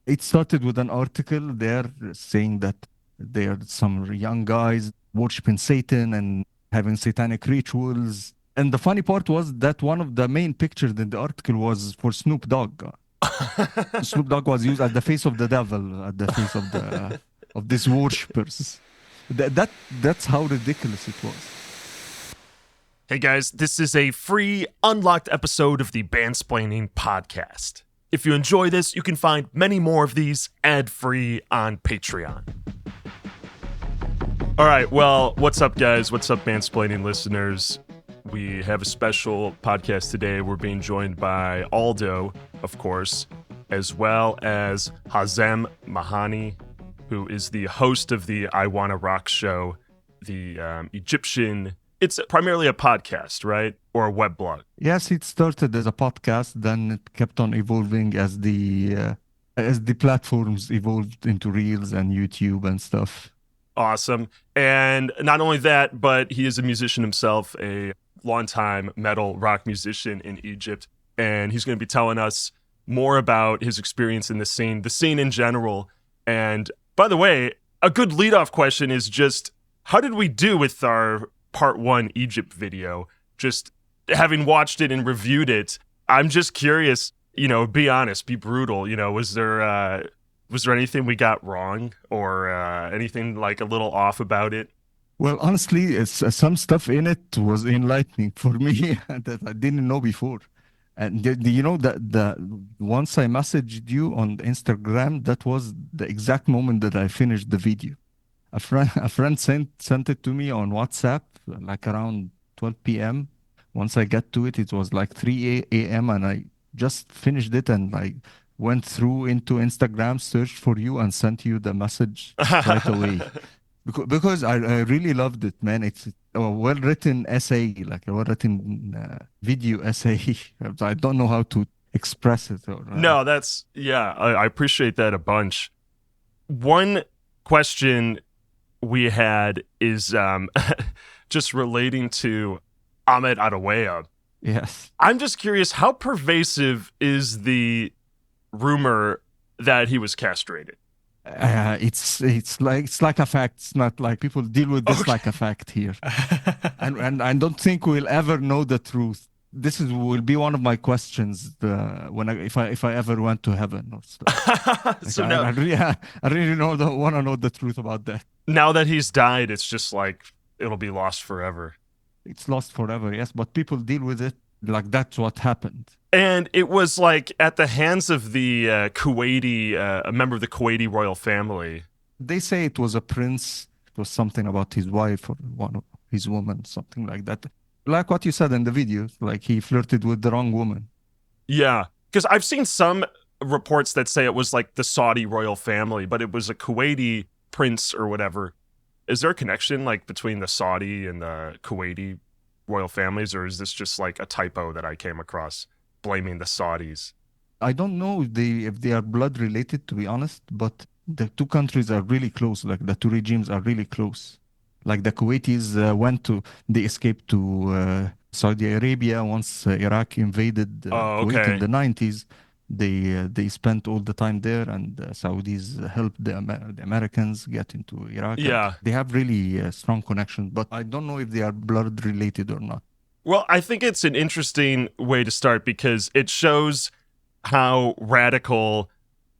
It started with an article there saying that there are some young guys worshiping Satan and having satanic rituals. And the funny part was that one of the main pictures in the article was for Snoop Dogg. Snoop Dogg was used as the face of the devil, at the face of these worshippers. That's how ridiculous it was. Hey guys, this is a free, unlocked episode of the Bandsplaining podcast. If you enjoy this, you can find many more of these ad-free on Patreon. All right, well, what's up, guys? What's up, Bandsplaining listeners? We have a special podcast today. We're being joined by Aldo, of course, as well as Hazem Mahani, who is the host of the I Wanna Rock show, the Egyptian... It's primarily a podcast, right? Or a web blog. Yes, it started as a podcast, then it kept on evolving as the platforms evolved into Reels and YouTube and stuff. Awesome. And not only that, but he is a musician himself, a longtime metal rock musician in Egypt. And he's going to be telling us more about his experience in the scene in general. And by the way, a good leadoff question is just, how did we do with our Part 1 Egypt video? Just having watched it and reviewed it, I'm just curious, be honest, be brutal. Was there anything we got wrong or anything like a little off about it? Well, honestly, it's, some stuff in it was enlightening for me that I didn't know before. And that once I messaged you on Instagram, that was the exact moment that I finished the video. A friend sent it to me on WhatsApp like around 12 p.m. Once I get to it, it was like 3 a.m. and I just finished it and like went through into Instagram, searched for you and sent you the message right away. Because I really loved it, man. It's a well-written essay, like a well-written video essay. I don't know how to express it. No, I appreciate that a bunch. One question we had is just relating to Ahmed Adawaya. Yes. I'm just curious, how pervasive is the rumor that he was castrated? It's like a fact. It's not like people deal with this like a fact here, and I don't think we'll ever know the truth. This will be one of my questions if I ever went to heaven or stuff. So I really want to know the truth about that. Now that he's died, it's just like it'll be lost forever. It's lost forever, yes, but people deal with it like that's what happened. And it was like at the hands of the Kuwaiti, a member of the Kuwaiti royal family. They say it was a prince. It was something about his wife or one of his woman, something like that. Like what you said in the video, like he flirted with the wrong woman. Yeah, because I've seen some reports that say it was like the Saudi royal family, but it was a Kuwaiti prince or whatever. Is there a connection like between the Saudi and the Kuwaiti royal families, or is this just like a typo that I came across blaming the Saudis? I don't know if they are blood related, to be honest, but the two countries are really close. Like the two regimes are really close. Like the Kuwaitis they escaped to Saudi Arabia once Iraq invaded Kuwait in the 90s. They spent all the time there, and Saudis helped the Americans get into Iraq. Yeah. They have really strong connections, but I don't know if they are blood related or not. Well, I think it's an interesting way to start because it shows how radical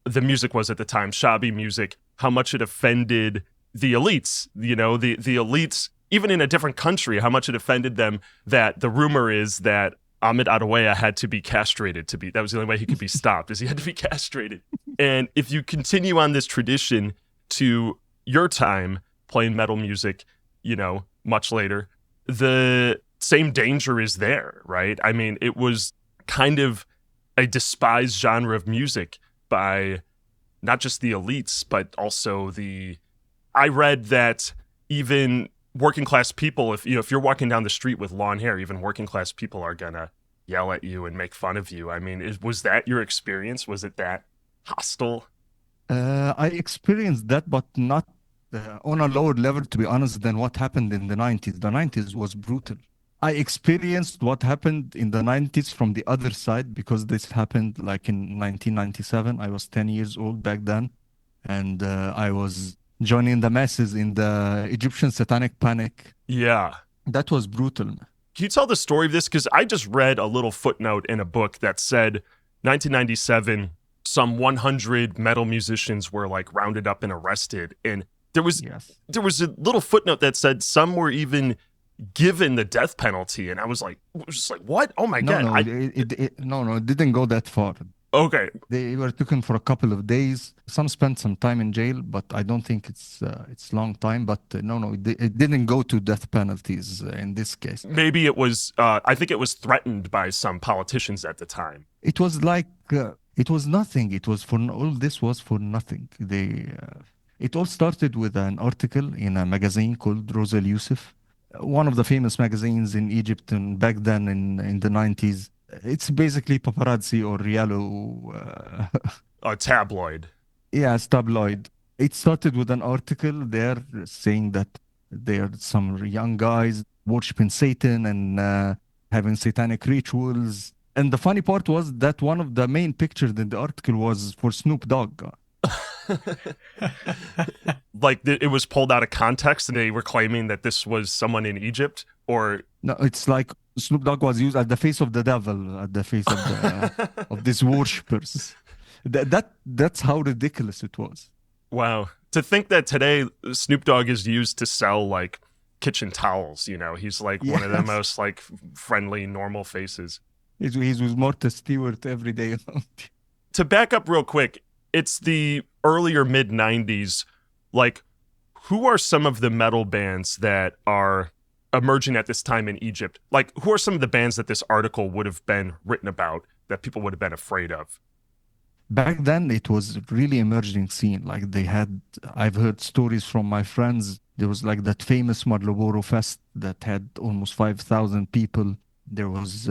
the music was at the time, Shabi music, how much it offended the elites, the elites, even in a different country, how much it offended them that the rumor is that Ahmed Adawaya had to be castrated that was the only way he could be stopped, is he had to be castrated. And if you continue on this tradition to your time playing metal music, much later, the same danger is there, right? I mean, it was kind of a despised genre of music by not just the elites, but also I read that even working class people, if you're walking down the street with long hair, even working class people are gonna yell at you and make fun of you. I mean, was that your experience? Was it that hostile? I experienced that, but not on a lower level, to be honest, than what happened in the 90s. The 90s was brutal. I experienced what happened in the 90s from the other side because this happened like in 1997. I was 10 years old back then, and I was joining the masses in the Egyptian satanic panic. Yeah. That was brutal. Can you tell the story of this? Because I just read a little footnote in a book that said 1997, some 100 metal musicians were like rounded up and arrested. And there was a little footnote that said some were even given the death penalty. And I was just like, what? Oh my God. No, it didn't go that far. Okay. They were taken for a couple of days. Some spent some time in jail, but I don't think it's long time. But it didn't go to death penalties in this case. Maybe it was, I think it was threatened by some politicians at the time. It was like, it was nothing. It was all this was for nothing. It all started with an article in a magazine called Rosal Youssef, one of the famous magazines in Egypt and back then in the 90s. It's basically paparazzi or Rialo. A tabloid. Yes, tabloid. It started with an article there saying that there are some young guys worshiping Satan and having satanic rituals. And the funny part was that one of the main pictures in the article was for Snoop Dogg. Like it was pulled out of context and they were claiming that this was someone in Egypt, or no, it's like Snoop Dogg was used as the face of the devil, at the face of the of these worshippers. That's how ridiculous it was. Wow. To think that today Snoop Dogg is used to sell like kitchen towels, he's like one of the most like friendly, normal faces. He's with Martha Stewart every day. To back up real quick, it's the earlier mid 90s. Like, who are some of the metal bands that are emerging at this time in Egypt? Like, who are some of the bands that this article would have been written about that people would have been afraid of? Back then, it was really emerging scene. Like I've heard stories from my friends. There was like that famous Marlboro Fest that had almost 5,000 people. There was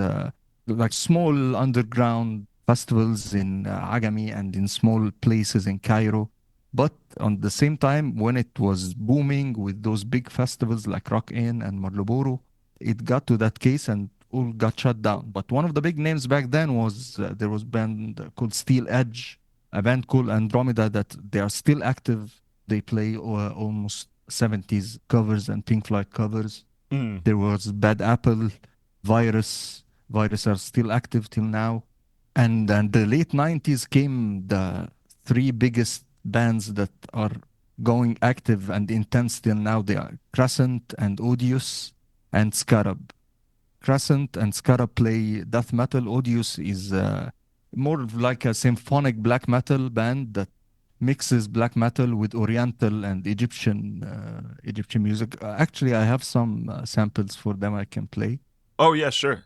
like small underground festivals in Agami and in small places in Cairo. But on the same time, when it was booming with those big festivals like Rock In and Marlboro, it got to that case and all got shut down. But one of the big names back then was there was a band called Steel Edge, a band called Andromeda that they are still active. They play almost 70s covers and Pink Floyd covers. There was Bad Apple, Virus. Virus are still active till now. And then the late 90s came the three biggest bands that are going active and intense till now. They are Crescent and Odious and Scarab. Crescent and Scarab play death metal. Odious is more like a symphonic black metal band that mixes black metal with Oriental and Egyptian music. Actually, I have some samples for them I can play. Oh, yeah, sure.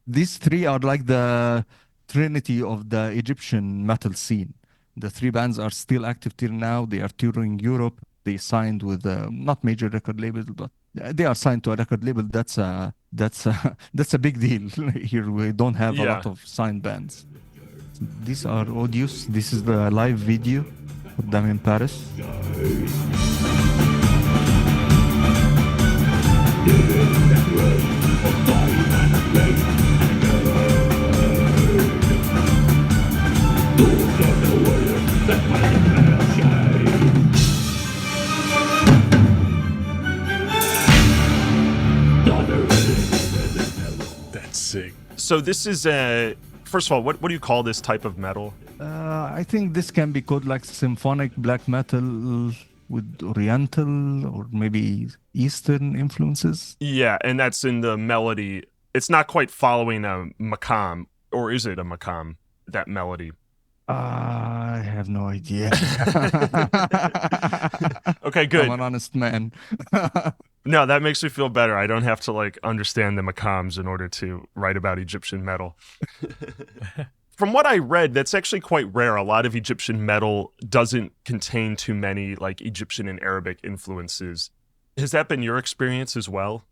These three are like the trinity of the Egyptian metal scene. The three bands are still active till now. They are touring Europe. They signed with not major record labels, but they are signed to a record label. That's a big deal. Here we don't have a lot of signed bands. These are Odious. This is the live video of them in Paris. That's sick. So this is first of all, what do you call this type of metal? I think this can be called like symphonic black metal with Oriental or maybe Eastern influences. Yeah, and that's in the melody. It's not quite following a maqam, or is it a maqam, that melody? I have no idea. Okay, good. I'm an honest man. No, that makes me feel better. I don't have to like understand the maqams in order to write about Egyptian metal. From what I read, that's actually quite rare. A lot of Egyptian metal doesn't contain too many like Egyptian and Arabic influences. Has that been your experience as well?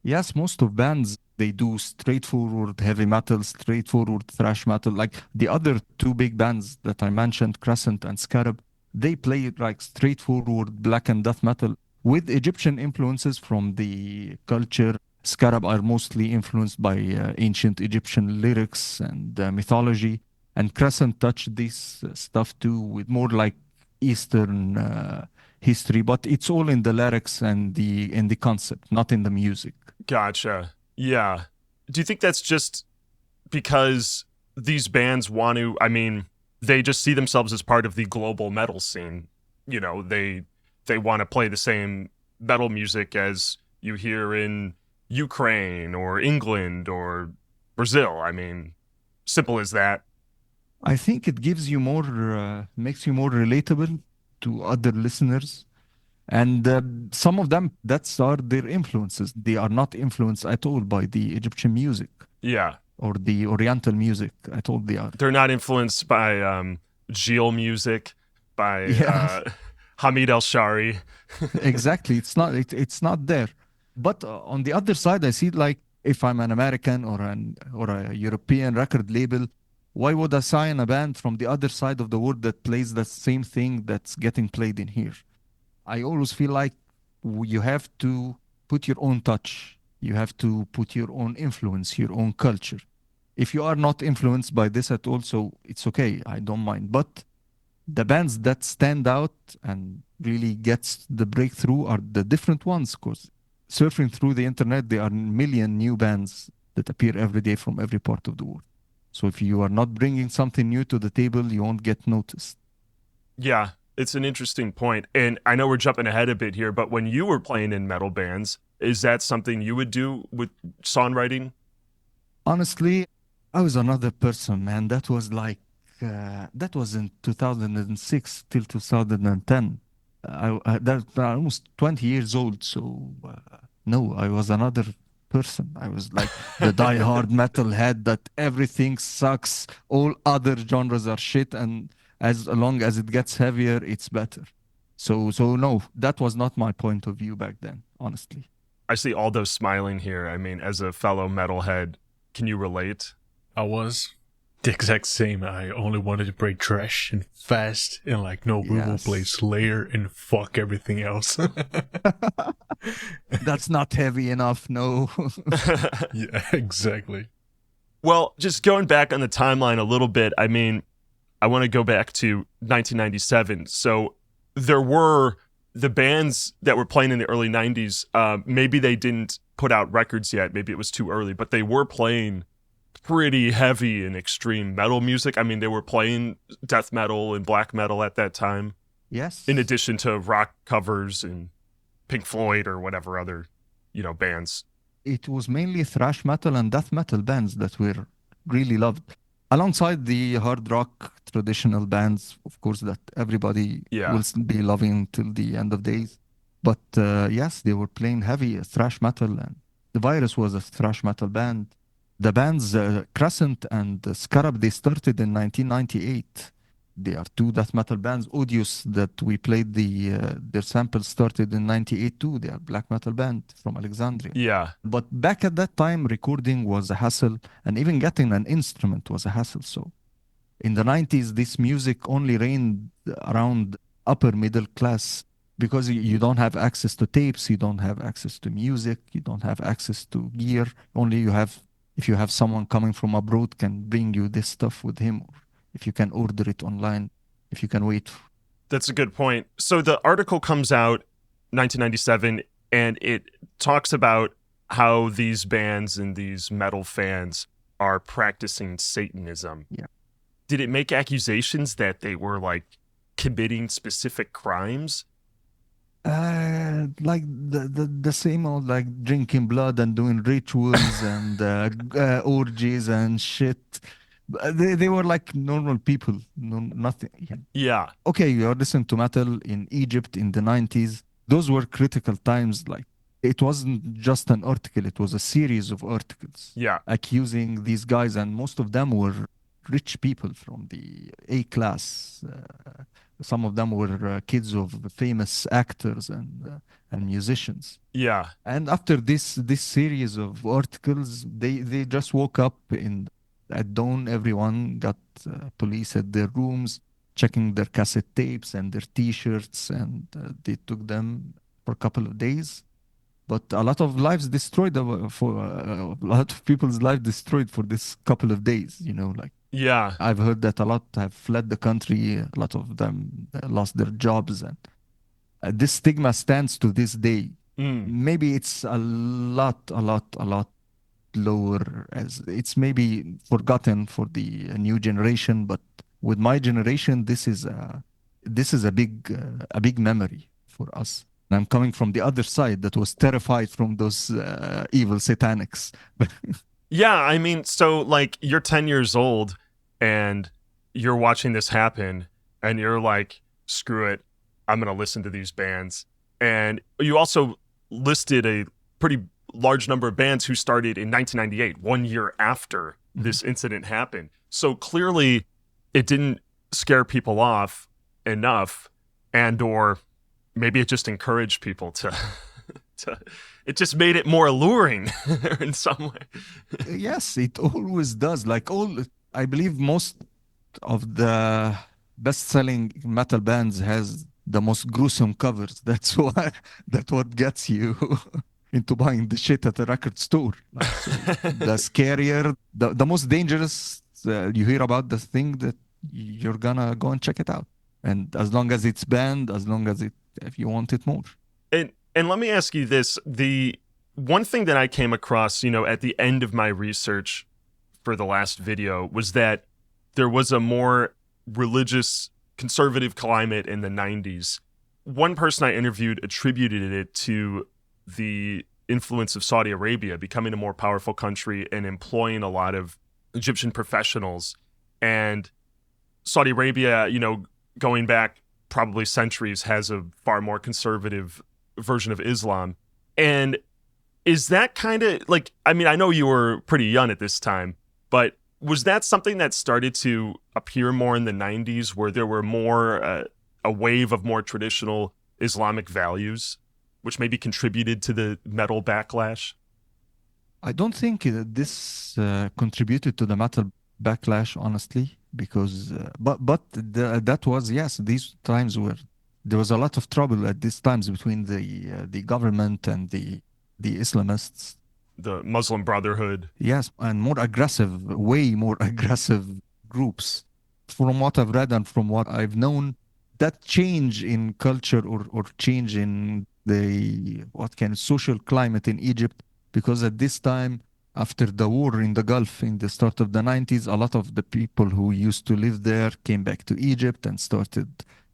Yes, most of bands, they do straightforward heavy metal, straightforward thrash metal. Like the other two big bands that I mentioned, Crescent and Scarab, they play like straightforward black and death metal with Egyptian influences from the culture Scarab are mostly influenced by ancient Egyptian lyrics and mythology. And Crescent touched this stuff too, with more like Eastern history, but it's all in the lyrics and the concept, not in the music. Gotcha. Yeah. Do you think that's just because these bands want to, I mean, they just see themselves as part of the global metal scene? You know, they want to play the same metal music as you hear in Ukraine or England or Brazil. I mean, simple as that. I think it gives you more, makes you more relatable to other listeners. And some of them, that's are their influences. They are not influenced at all by the Egyptian music Yeah. or the Oriental music at all. They are. They're not influenced by Gil music, by Yeah, Hamid El Shari. exactly. It's not there. But on the other side, I see like if I'm an American or a European record label, why would I sign a band from the other side of the world that plays the same thing that's getting played in here? I always feel like you have to put your own touch. You have to put your own influence, your own culture. If you are not influenced by this at all, so it's okay. I don't mind. But the bands that stand out and really gets the breakthrough are the different ones. Because surfing through the internet, there are a million new bands that appear every day from every part of the world. So if you are not bringing something new to the table, you won't get noticed. Yeah, it's an interesting point. And I know we're jumping ahead a bit here, but when you were playing in metal bands, is that something you would do with songwriting? Honestly, I was another person, man. That was in 2006 till 2010. That almost 20 years old. So no, I was another person. I was like the die-hard metalhead that everything sucks. All other genres are shit, and as long as it gets heavier, it's better. So no, that was not my point of view back then, honestly. I see Aldo smiling here. I mean, as a fellow metalhead, can you relate? I was the exact same. I only wanted to play thrash and fast, and like, no, we will play Yes. Slayer and fuck everything else. That's not heavy enough, no. Yeah, exactly. Well, just going back on the timeline a little bit, I mean, I want to go back to 1997. So there were the bands that were playing in the early 90s. Maybe they didn't put out records yet. Maybe it was too early, but they were playing pretty heavy and extreme metal music. I mean, they were playing death metal and black metal at that time, Yes. in addition to rock covers and Pink Floyd or whatever other, bands. It was mainly thrash metal and death metal bands that were really loved. Alongside the hard rock traditional bands, of course, that everybody Yeah. will be loving till the end of days. But yes, they were playing heavy thrash metal, and the Virus was a thrash metal band. The bands Crescent and Scarab, they started in 1998. They are two death metal bands. Odious, that we played their samples, started in 98 too. They are black metal band from Alexandria. Yeah. But back at that time, recording was a hassle, and even getting an instrument was a hassle. So in the 90s, this music only reigned around upper middle class because you don't have access to tapes, you don't have access to music, you don't have access to gear. Only you have, if you have someone coming from abroad can bring you this stuff with him, or if you can order it online, if you can wait. That's a good point. So the article comes out 1997 and it talks about how these bands and these metal fans are practicing Satanism. Yeah. Did it make accusations that they were like committing specific crimes? Like the same old, like drinking blood and doing rituals and orgies and shit. They were like normal people, no, nothing. Yeah. Yeah. Okay, you're listening to metal in Egypt in the 90s. Those were critical times. Like, it wasn't just an article, it was a series of articles Yeah. accusing these guys, and most of them were rich people from the A class. Some of them were kids of famous actors and musicians. Yeah. And after this series of articles, they just woke up in at dawn. Everyone got police at their rooms, checking their cassette tapes and their T-shirts, and they took them for a couple of days. but a lot of lives destroyed for a lot of people's lives destroyed for this couple of days. Like Yeah. I've heard that a lot have fled the country. A lot of them lost their jobs, and this stigma stands to this day. Mm. Maybe it's a lot lower, as it's maybe forgotten for the new generation, but with my generation, this is a big memory for us. And I'm coming from the other side that was terrified from those evil satanics. Yeah, I mean, so like you're 10 years old and you're watching this happen and you're like, screw it, I'm going to listen to these bands. And you also listed a pretty large number of bands who started in 1998, 1 year after this incident happened. So clearly it didn't scare people off enough, and or maybe it just encouraged people to it just made it more alluring in some way. Yes, it always does. Like I believe most of the best-selling metal bands has the most gruesome covers. That's why that's what gets you into buying the shit at the record store. Like, so the scarier, the most dangerous, you hear about the thing that you're gonna go and check it out. And as long as it's banned, as long as if you want it more. And let me ask you this. The one thing that I came across, at the end of my research for the last video was that there was a more religious, conservative climate in the 90s. One person I interviewed attributed it to the influence of Saudi Arabia becoming a more powerful country and employing a lot of Egyptian professionals. And Saudi Arabia, going back probably centuries, has a far more conservative version of Islam. And is that kind of like, I mean, I know you were pretty young at this time, but was that something that started to appear more in the 90s, where there were more a wave of more traditional Islamic values, which maybe contributed to the metal backlash? I don't think this contributed to the metal backlash, honestly, because that was, yes, these times were there was a lot of trouble at these times between the government and the Islamists. The Muslim Brotherhood. Yes, and more aggressive, way more aggressive groups. From what I've read and from what I've known, that change in culture or change in the social climate in Egypt, because at this time, after the war in the Gulf in the start of the 90s, a lot of the people who used to live there came back to Egypt and started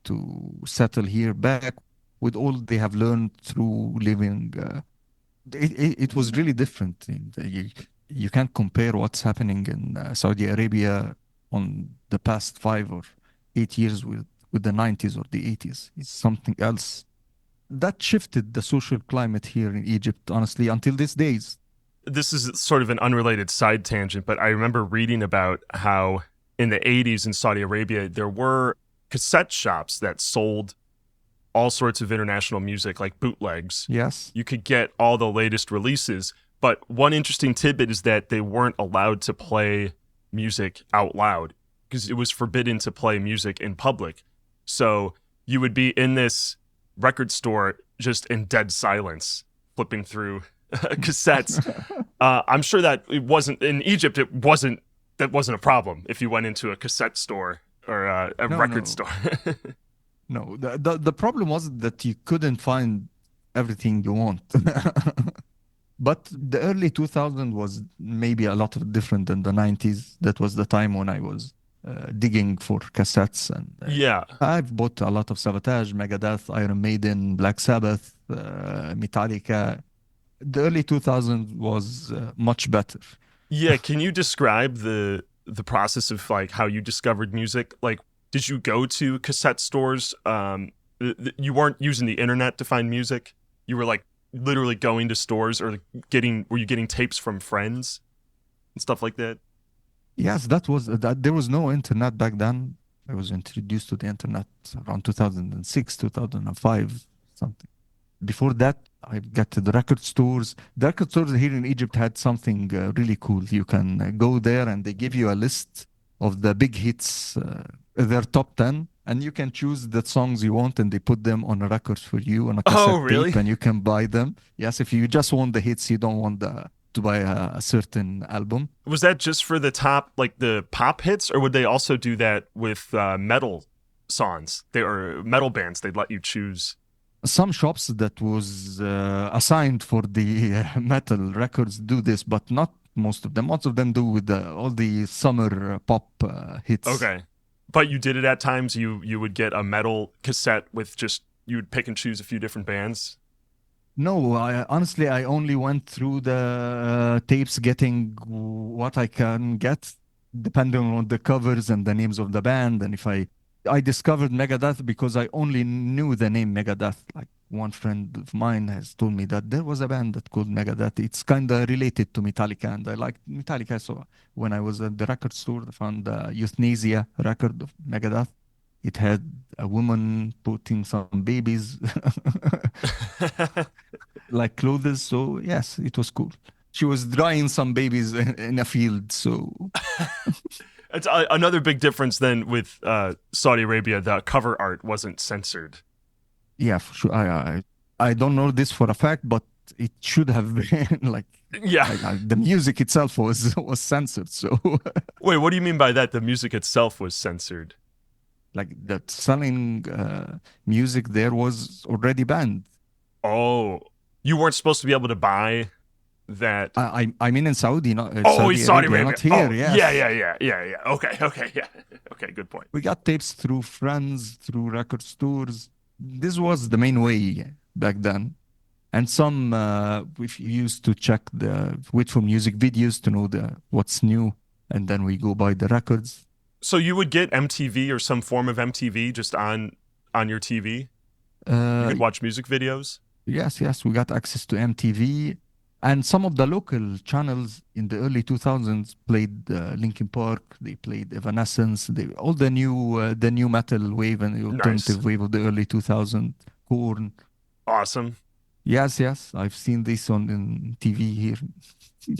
to settle here back with all they have learned through living. It was really different. You can't compare what's happening in Saudi Arabia on the past 5 or 8 years with the 90s or the 80s. It's something else. That shifted the social climate here in Egypt, honestly, until these days. This is sort of an unrelated side tangent, but I remember reading about how in the 80s in Saudi Arabia, there were cassette shops that sold all sorts of international music, like bootlegs. Yes. You could get all the latest releases. But one interesting tidbit is that they weren't allowed to play music out loud because it was forbidden to play music in public. So you would be in this record store just in dead silence, flipping through cassettes. I'm sure that it wasn't in Egypt. That wasn't a problem if you went into a cassette store or a record store. No, the problem was that you couldn't find everything you want. But the early 2000s was maybe a lot of different than the 90s. That was the time when I was digging for cassettes. And yeah, I've bought a lot of Sabotage, Megadeth, Iron Maiden, Black Sabbath, Metallica. The early 2000s was much better. Yeah, can you describe the process of like how you discovered music? Like, did you go to cassette stores? You weren't using the internet to find music. You were like literally going to stores, or were you getting tapes from friends and stuff like that? Yes, there was no internet back then. I was introduced to the internet around 2006, 2005, something. Before that, I got to the record stores. The record stores here in Egypt had something really cool. You can go there and they give you a list of the big hits their top 10, and you can choose the songs you want, and they put them on a record for you on a Oh, cassette really? tape, and you can buy them. Yes, if you just want the hits, you don't want to buy a certain album. Was that just for the top, like the pop hits, or would they also do that with metal songs? They or metal bands. They'd let you choose. Some shops that was assigned for the metal records do this, but not most of them. Most of them do with all the summer pop hits. Okay, but you did it at times. You would get a metal cassette with just you would pick and choose a few different bands. No, honestly, I only went through the tapes getting what I can get, depending on the covers and the names of the band. And if I discovered Megadeth because I only knew the name Megadeth. Like one friend of mine has told me that there was a band that called Megadeth. It's kind of related to Metallica, and I liked Metallica. So when I was at the record store, I found the Euthanasia record of Megadeth. It had a woman putting some babies like clothes. So yes, it was cool. She was drying some babies in a field. So It's another big difference then with Saudi Arabia. The cover art wasn't censored. yeah, for sure. I don't know this for a fact, but it should have been like Yeah. the music itself was censored. So Wait, what do you mean by that? The music itself was censored. like that selling music there was already banned. Oh, you weren't supposed to be able to buy that. I mean in Saudi, not Oh, Saudi Arabia. not here. Oh, Yes. Yeah. Okay, yeah. Okay, good point. We got tapes through friends, through record stores. This was the main way back then. And some we used to wait for music videos to know what's new, and then we go buy the records. So you would get MTV or some form of MTV just on your TV. You could watch music videos. Yes, we got access to MTV, and some of the local channels in the early 2000s played Linkin Park. They played Evanescence. All the new metal wave and the alternative wave of the early 2000s. Korn. Awesome. Yes, I've seen this on TV here.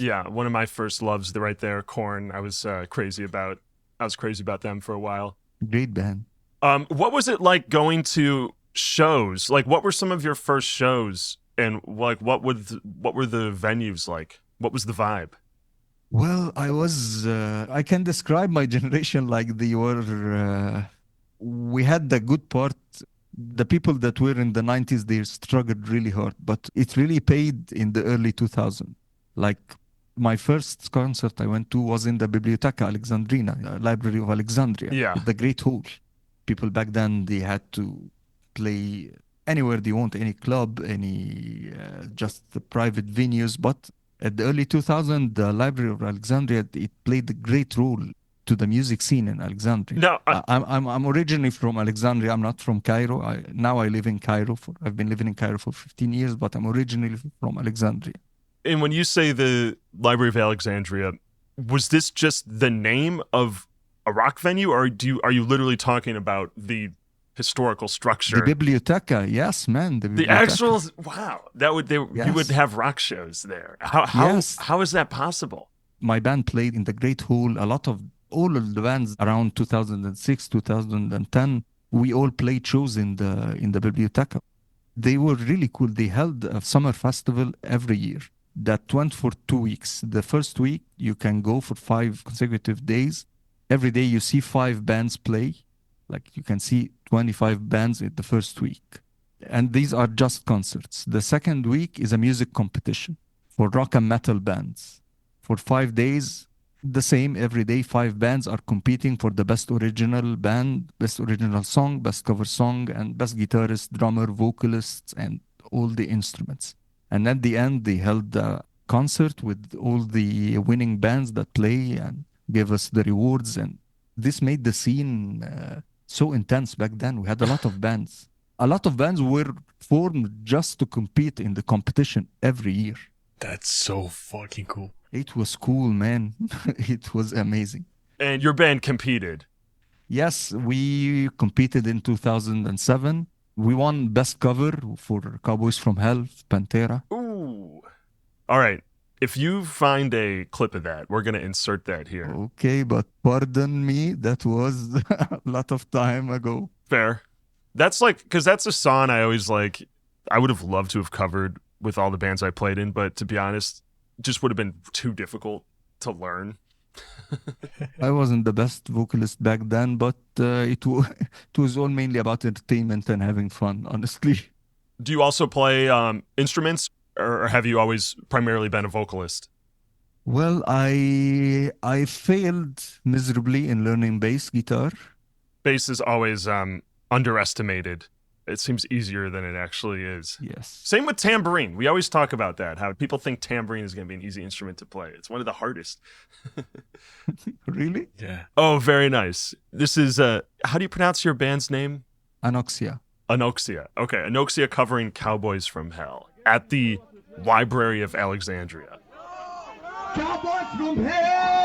Yeah, one of my first loves, right there, Korn. I was crazy about them for a while. Great band. What was it like going to shows? Like, what were some of your first shows, and like what were the venues like? What was the vibe? Well, I can describe my generation like they were, we had the good part. The people that were in the 90s, they struggled really hard, but it really paid in the early 2000s. Like my first concert I went to was in the Biblioteca Alexandrina, Library of Alexandria, Yeah. the Great Hall. People back then, they had to play anywhere they want, any club, any just the private venues. But at the early 2000s, the Library of Alexandria, it played a great role to the music scene in Alexandria. No, I'm originally from Alexandria. I'm not from Cairo. Now I live in Cairo. I've been living in Cairo for 15 years, but I'm originally from Alexandria. and when you say the Library of Alexandria, was this just the name of a rock venue, or are you literally talking about the historical structure? The Biblioteca, yes, man. The actual wow, you Yes. would have rock shows there. How Yes. how is that possible? My band played in the Great Hall. All of the bands around 2006, 2010, we all played shows in the Biblioteca. They were really cool. They held a summer festival every year that went for 2 weeks. The first week, you can go for 5 consecutive days. Every day you see 5 bands play. Like you can see 25 bands in the first week. And these are just concerts. The second week is a music competition for rock and metal bands. For 5 days, the same every day, 5 bands are competing for the best original band, best original song, best cover song, and best guitarist, drummer, vocalists, and all the instruments. And at the end, they held a concert with all the winning bands that play and gave us the rewards. And this made the scene so intense back then. We had a lot of bands. A lot of bands were formed just to compete in the competition every year. That's so fucking cool. It was cool, man. It was amazing. And your band competed. Yes, we competed in 2007. We won Best Cover for Cowboys from Hell, Pantera. Ooh. All right. If you find a clip of that, we're going to insert that here. Okay, but pardon me, that was a lot of time ago. Fair. That's like, because that's a song I always like, I would have loved to have covered with all the bands I played in, but to be honest, just would have been too difficult to learn. I wasn't the best vocalist back then, but it was all mainly about entertainment and having fun, honestly. Do you also play instruments, or have you always primarily been a vocalist? Well, I failed miserably in learning bass guitar. Bass is always underestimated. It seems easier than it actually is. Yes. Same with tambourine. We always talk about that, how people think tambourine is going to be an easy instrument to play. It's one of the hardest. Really? Yeah. Oh, very nice. This is, how do you pronounce your band's name? Anoxia. Anoxia. Okay, Anoxia covering Cowboys from Hell at the Library of Alexandria. Cowboys from hell!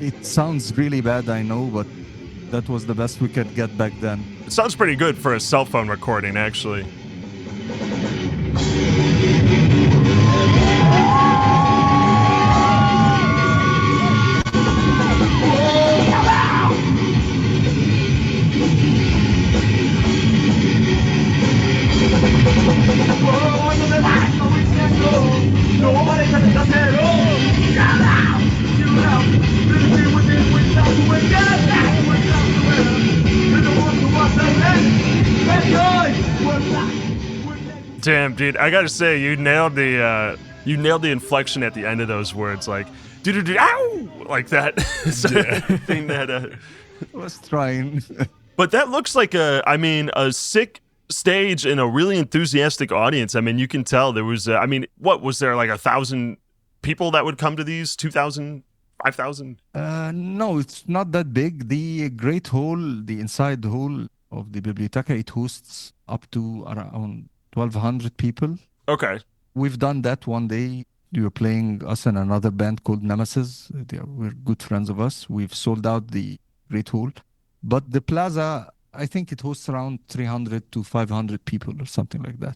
It sounds really bad, I know, but that was the best we could get back then. It sounds pretty good for a cell phone recording, actually. Damn, dude, I gotta say, you nailed the inflection at the end of those words, like do ow, like that. Thing that. I was trying. But that looks like a sick stage and a really enthusiastic audience. I mean, you can tell there was. What was there, like 1,000 people that would come to these? 2,000, 5,000? No, it's not that big. The Great Hall, the inside hall of the Biblioteca, it hosts up to around 1,200 people. Okay. We've done that one day. We were playing, us and another band called Nemesis. We're good friends of us. We've sold out the Great Hall. But the Plaza, I think it hosts around 300 to 500 people or something like that.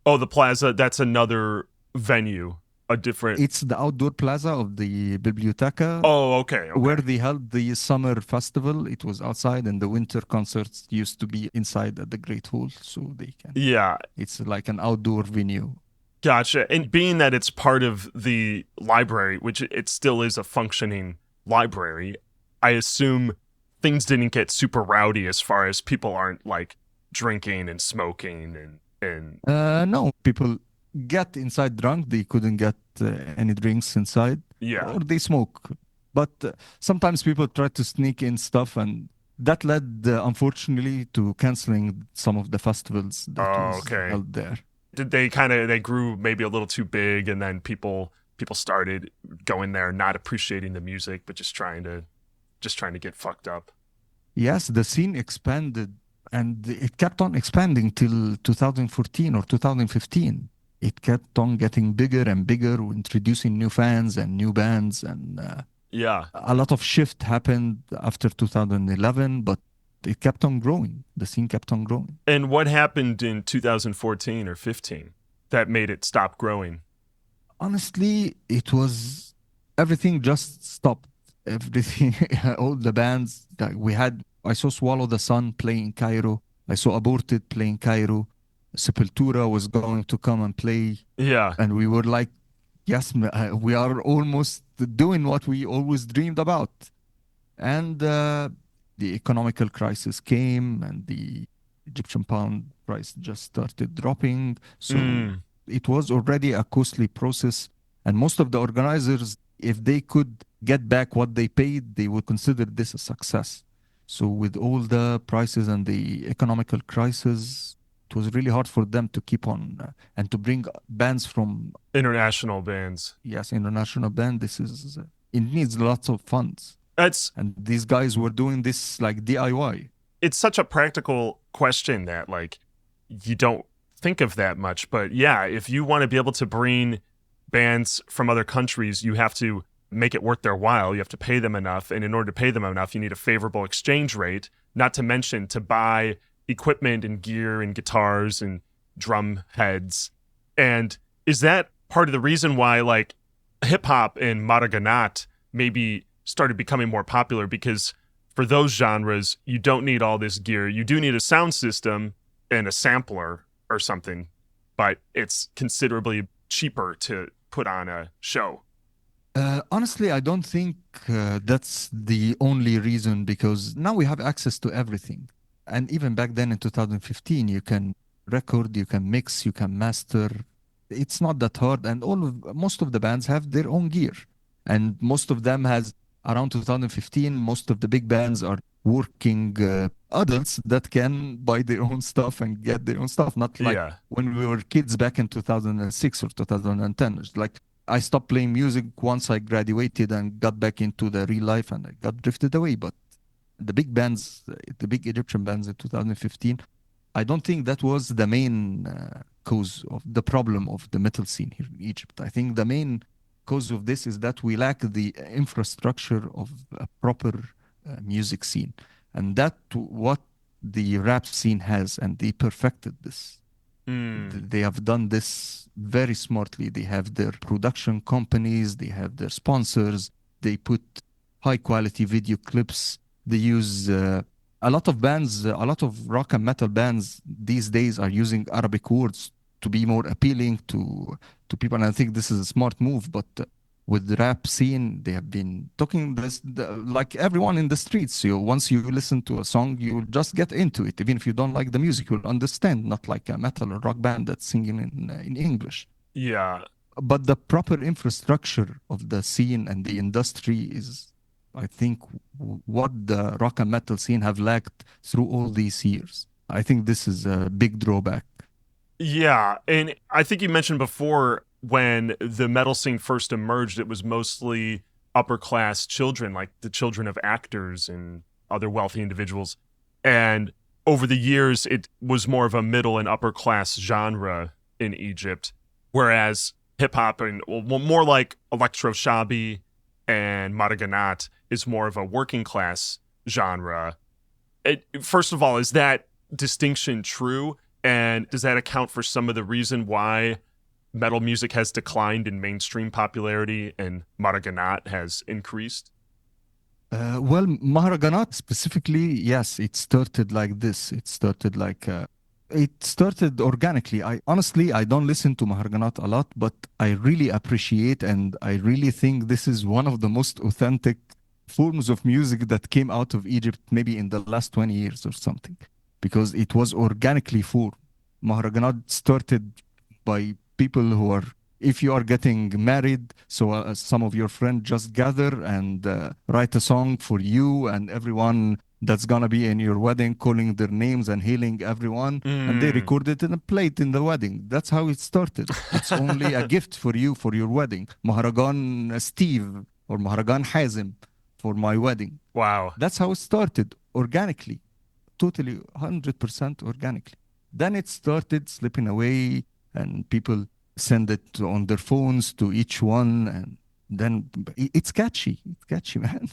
Oh, the Plaza, that's another venue, a different... It's the outdoor plaza of the Biblioteca. Oh, okay. Where they held the summer festival. It was outside, and the winter concerts used to be inside at the Great Hall, so they can... Yeah. It's like an outdoor venue. Gotcha. And being that it's part of the library, which it still is a functioning library, I assume things didn't get super rowdy as far as people aren't like drinking and smoking and... No, people get inside drunk. They couldn't get any drinks inside. Yeah. Or they smoke. But sometimes people try to sneak in stuff, and that led, unfortunately, to canceling some of the festivals that was held there. Did they they grew maybe a little too big, and then people started going there not appreciating the music, but just trying to get fucked up? Yes, the scene expanded, and it kept on expanding till 2014 or 2015. It kept on getting bigger and bigger, introducing new fans and new bands, and a lot of shift happened after 2011, but it kept on growing. The scene kept on growing. And what happened in 2014 or 15 that made it stop growing? Honestly, it was everything just stopped. Everything, all the bands that we had. I saw Swallow the Sun play in Cairo. I saw Aborted play in Cairo. Sepultura was going to come and play. Yeah. And we were like, yes, we are almost doing what we always dreamed about. And the economical crisis came, and the Egyptian pound price just started dropping. So it was already a costly process. And most of the organizers, if they could get back what they paid, they would consider this a success. So with all the prices and the economical crisis, it was really hard for them to keep on and to bring bands from... International bands. Yes, international band. This is... it needs lots of funds. And these guys were doing this like DIY. It's such a practical question that like you don't think of that much. But yeah, if you want to be able to bring bands from other countries, you have to make it worth their while. You have to pay them enough. And in order to pay them enough, you need a favorable exchange rate. not to mention to buy equipment and gear and guitars and drum heads. And is that part of the reason why like hip hop and Maraganat maybe started becoming more popular? Because for those genres, you don't need all this gear. You do need a sound system and a sampler or something, but it's considerably cheaper to put on a show. Honestly, I don't think that's the only reason, because now we have access to everything. And even back then in 2015, you can record, you can mix, you can master. It's not that hard. And most of the bands have their own gear. And most of them has around 2015, most of the big bands are working adults that can buy their own stuff and get their own stuff. Not like when we were kids back in 2006 or 2010. It's like I stopped playing music once I graduated and got back into the real life, and I got drifted away. But the big bands, the big Egyptian bands in 2015, I don't think that was the main cause of the problem of the metal scene here in Egypt. I think the main cause of this is that we lack the infrastructure of a proper music scene. And that what the rap scene has, and they perfected this. They have done this very smartly. They have their production companies, they have their sponsors, they put high quality video clips. They use a lot of bands, a lot of rock and metal bands these days are using Arabic words to be more appealing to people. And I think this is a smart move. But with the rap scene, they have been talking like everyone in the streets. So once you listen to a song, you just get into it. Even if you don't like the music, you'll understand, not like a metal or rock band that's singing in English. Yeah. But the proper infrastructure of the scene and the industry is, I think, what the rock and metal scene have lacked through all these years. I think this is a big drawback. Yeah, and I think you mentioned before when the metal scene first emerged, it was mostly upper class children, like the children of actors and other wealthy individuals. And over the years, it was more of a middle and upper class genre in Egypt, whereas hip hop and more like electro shabi and maraganat is more of a working class genre. First of all, is that distinction true? And does that account for some of the reason why metal music has declined in mainstream popularity and Maraganat has increased? Well, Maharaganat specifically, yes, it started like this. It started organically. I don't listen to Maharaganat a lot, but I really appreciate and I really think this is one of the most authentic forms of music that came out of Egypt maybe in the last 20 years or something, because it was organically formed. Maharaganat started by people who are, if you are getting married, so some of your friends just gather and write a song for you and everyone that's gonna be in your wedding, calling their names and hailing everyone, and they record it and play it in the wedding. That's how it started. It's only a gift for you for your wedding. Maharagan Steve or Maharagan Hazem for my wedding. Wow. That's how it started, organically, totally 100% organically. Then it started slipping away and people send it on their phones to each one, and then it's catchy, man.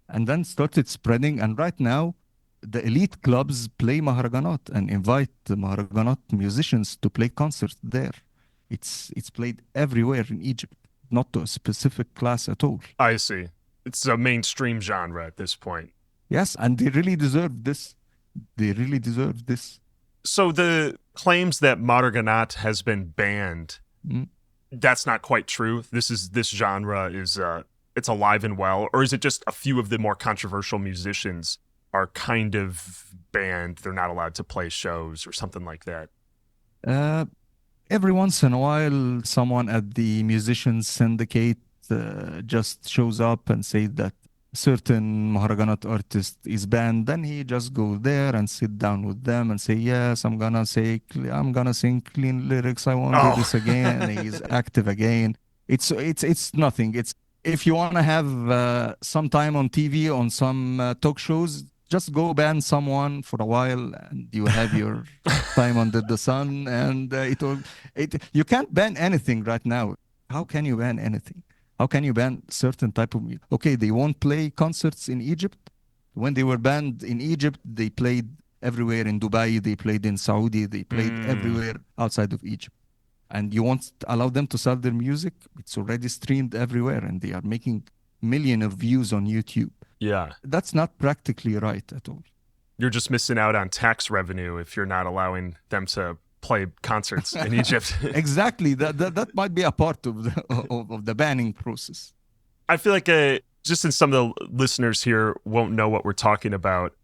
And then started spreading, and right now the elite clubs play Maharaganat and invite the Maharaganat musicians to play concerts there. It's played everywhere in Egypt, not to a specific class at all. I see. It's a mainstream genre at this point. Yes, and they really deserve this. So the claims that Maraganat has been banned, that's not quite true. This genre is it's alive and well, or is it just a few of the more controversial musicians are kind of banned? They're not allowed to play shows or something like that. Every once in a while, someone at the musicians syndicate just shows up and say that certain Maharaganat artist is banned. Then he just go there and sit down with them and say, yes, I'm gonna sing clean lyrics. I won't do this again. And he's active again. It's nothing. It's, if you want to have some time on TV on some talk shows, just go ban someone for a while and you have your time under the sun. And you can't ban anything right now. How can you ban anything? How can you ban certain type of music? Okay, they won't play concerts in Egypt, When they were banned in Egypt, they played everywhere in Dubai, they played in Saudi, they played everywhere outside of Egypt. And you won't allow them to sell their music. It's already streamed everywhere and they are making millions of views on YouTube. Yeah. That's not practically right at all. You're just missing out on tax revenue if you're not allowing them to play concerts in Egypt. Exactly. That might be a part of the banning process. I feel like just since some of the listeners here won't know what we're talking about,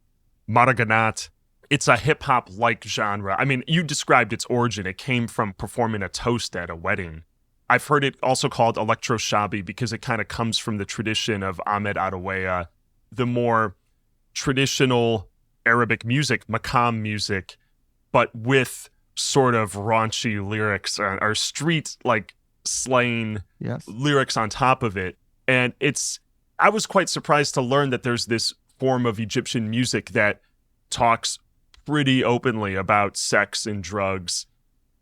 Maraganat, it's a hip-hop-like genre. I mean, you described its origin. It came from performing a toast at a wedding. I've heard it also called electro-shabi because it kind of comes from the tradition of Ahmed Adawiya, the more traditional Arabic music, maqam music, but with sort of raunchy lyrics or street like slang lyrics on top of it. And I was quite surprised to learn that there's this form of Egyptian music that talks pretty openly about sex and drugs,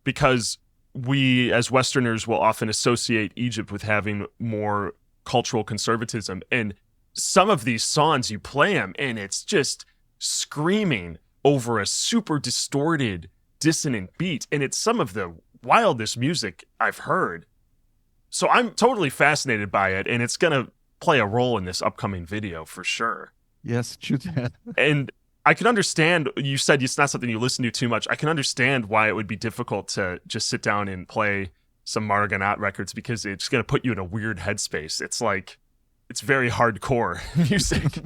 because we as Westerners will often associate Egypt with having more cultural conservatism. And some of these songs, you play them and it's just screaming over a super distorted, dissonant beat. And it's some of the wildest music I've heard. So I'm totally fascinated by it, and it's going to play a role in this upcoming video for sure. Yes, shoot. And I can understand, you said it's not something you listen to too much. I can understand why it would be difficult to just sit down and play some Maraganat records, because it's going to put you in a weird headspace. It's very hardcore music.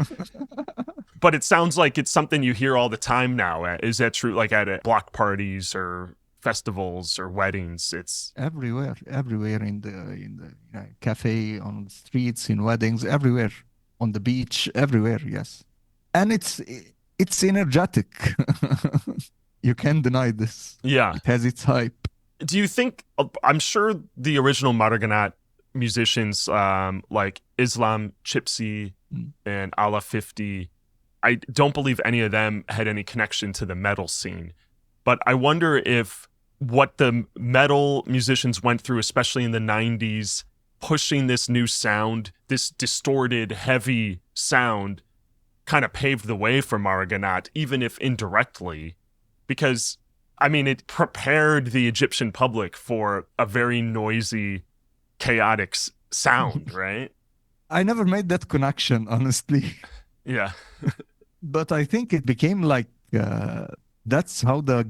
But it sounds like it's something you hear all the time now. Is that true? Like at block parties or festivals or weddings? It's everywhere in the cafe, on the streets, in weddings, everywhere, on the beach, everywhere. Yes, and it's energetic. You can't deny this. Yeah, it has its hype. Do you think? I'm sure the original Maraganat musicians like Islam Chipsy and Allah 50, I don't believe any of them had any connection to the metal scene. But I wonder if what the metal musicians went through, especially in the 90s, pushing this new sound, this distorted, heavy sound, kind of paved the way for Maraganat, even if indirectly. Because, I mean, it prepared the Egyptian public for a very noisy, chaotic sound, right? I never made that connection, honestly. Yeah. But I think it became like, that's how the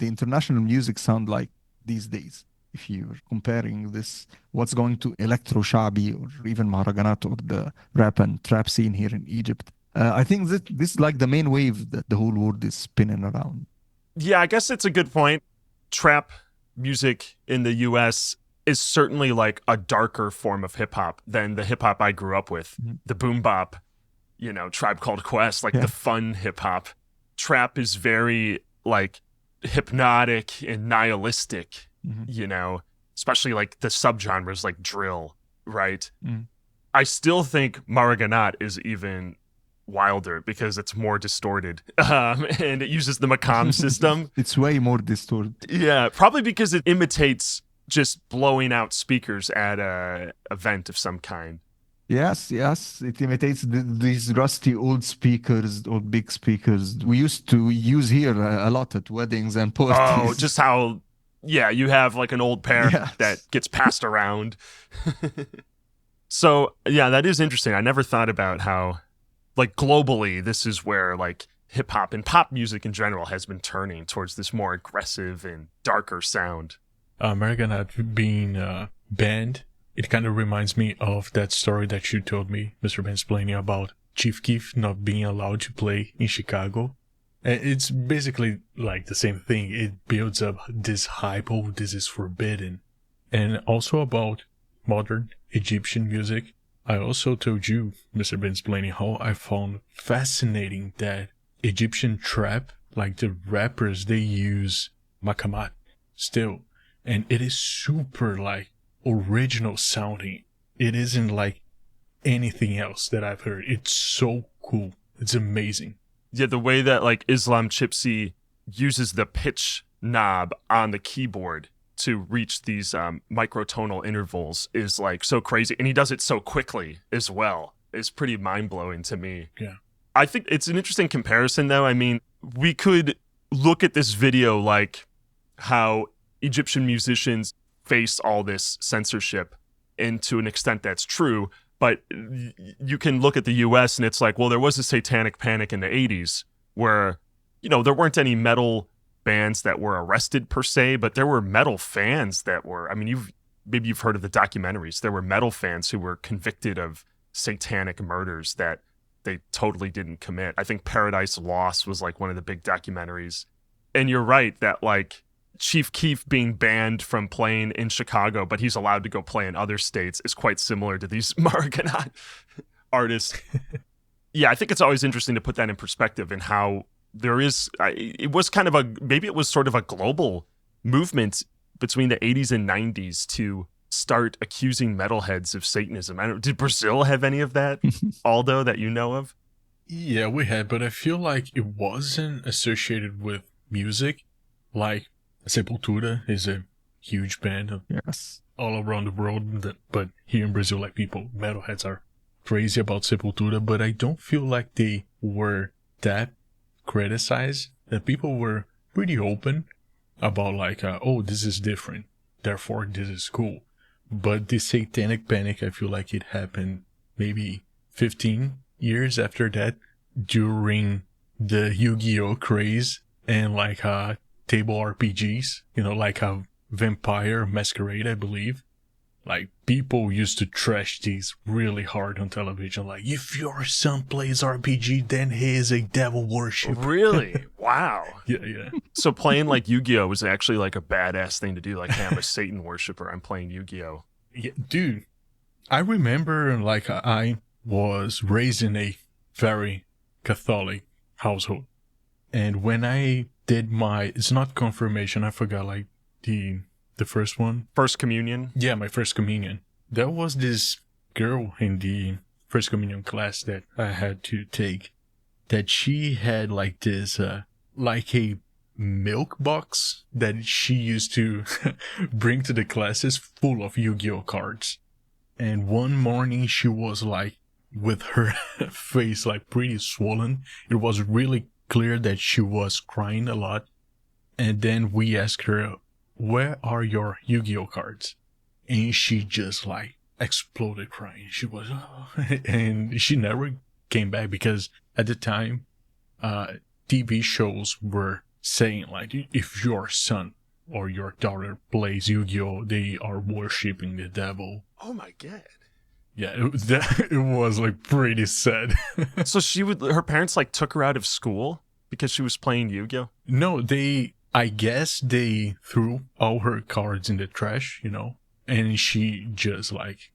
international music sound like these days. If you're comparing this, what's going to electro shabi or even Maraganat or the rap and trap scene here in Egypt. I think that this is like the main wave that the whole world is spinning around. Yeah, I guess it's a good point. Trap music in the US is certainly like a darker form of hip hop than the hip hop I grew up with. The boom bop, Tribe Called Quest, like the fun hip hop. Trap is very like hypnotic and nihilistic, especially like the subgenres like drill, right? I still think Maraganat is even wilder because it's more distorted, and it uses the maqam system. It's way more distorted. Yeah, probably because it imitates just blowing out speakers at a event of some kind. Yes, it imitates these rusty old speakers, old big speakers we used to use here a lot at weddings and parties. Oh, just how, you have like an old pair that gets passed around. So, yeah, that is interesting. I never thought about how, like, globally, this is where, like, hip-hop and pop music in general has been turning towards this more aggressive and darker sound. Maraganat being banned, it kind of reminds me of that story that you told me, Mr. Mansplaining, about Chief Keef not being allowed to play in Chicago. It's basically like the same thing. It builds up this hype, oh, this is forbidden. And also about modern Egyptian music, I also told you, Mr. Mansplaining, how I found fascinating that Egyptian trap, like the rappers, they use maqamat still. And it is super like original sounding. It isn't like anything else that I've heard. It's so cool. It's amazing. Yeah, the way that like Islam Chipsy uses the pitch knob on the keyboard to reach these microtonal intervals is like so crazy. And he does it so quickly as well. It's pretty mind-blowing to me. Yeah. I think it's an interesting comparison, though. I mean, we could look at this video like how Egyptian musicians face all this censorship, and to an extent that's true. But you can look at the US and it's like, well, there was a satanic panic in the 80s where, there weren't any metal bands that were arrested per se, but there were metal fans that were, I mean, maybe you've heard of the documentaries. There were metal fans who were convicted of satanic murders that they totally didn't commit. I think Paradise Lost was like one of the big documentaries. And you're right that like Chief Keef being banned from playing in Chicago, but he's allowed to go play in other states is quite similar to these Maracanã artists. Yeah, I think it's always interesting to put that in perspective and how there is, it was kind of maybe it was sort of a global movement between the 80s and 90s to start accusing metalheads of Satanism. Did Brazil have any of that, Aldo, that you know of? Yeah, we had, but I feel like it wasn't associated with music. Like, Sepultura is a huge band Yes. all around the world, but here in Brazil, like metalheads are crazy about Sepultura, but I don't feel like they were that criticized. That people were pretty open about like, oh, this is different, therefore this is cool. But the satanic panic, I feel like it happened maybe 15 years after that, during the Yu-Gi-Oh craze and like table RPGs, like a Vampire Masquerade, I believe. Like, people used to trash these really hard on television. Like, if your son plays RPG, then he is a devil worshiper. Really? Wow. Yeah. So playing like Yu-Gi-Oh was actually like a badass thing to do. Like, hey, I'm a Satan worshiper. I'm playing Yu-Gi-Oh. Yeah, dude, I remember like I was raised in a very Catholic household. And when I did it's not confirmation, I forgot like the first one. First communion? Yeah, my first communion. There was this girl in the first communion class that I had to take, that she had like this, like a milk box that she used to bring to the classes full of Yu-Gi-Oh cards. And one morning she was like, with her face like pretty swollen. It was really clear that she was crying a lot. And then we asked her, where are your Yu-Gi-Oh cards? And she just like exploded crying. She was, oh. And she never came back because at the time, TV shows were saying like, if your son or your daughter plays Yu-Gi-Oh, they are worshipping the devil. Oh my God. Yeah, it was like pretty sad. So her parents like took her out of school because she was playing Yu-Gi-Oh? No, I guess they threw all her cards in the trash, and she just like,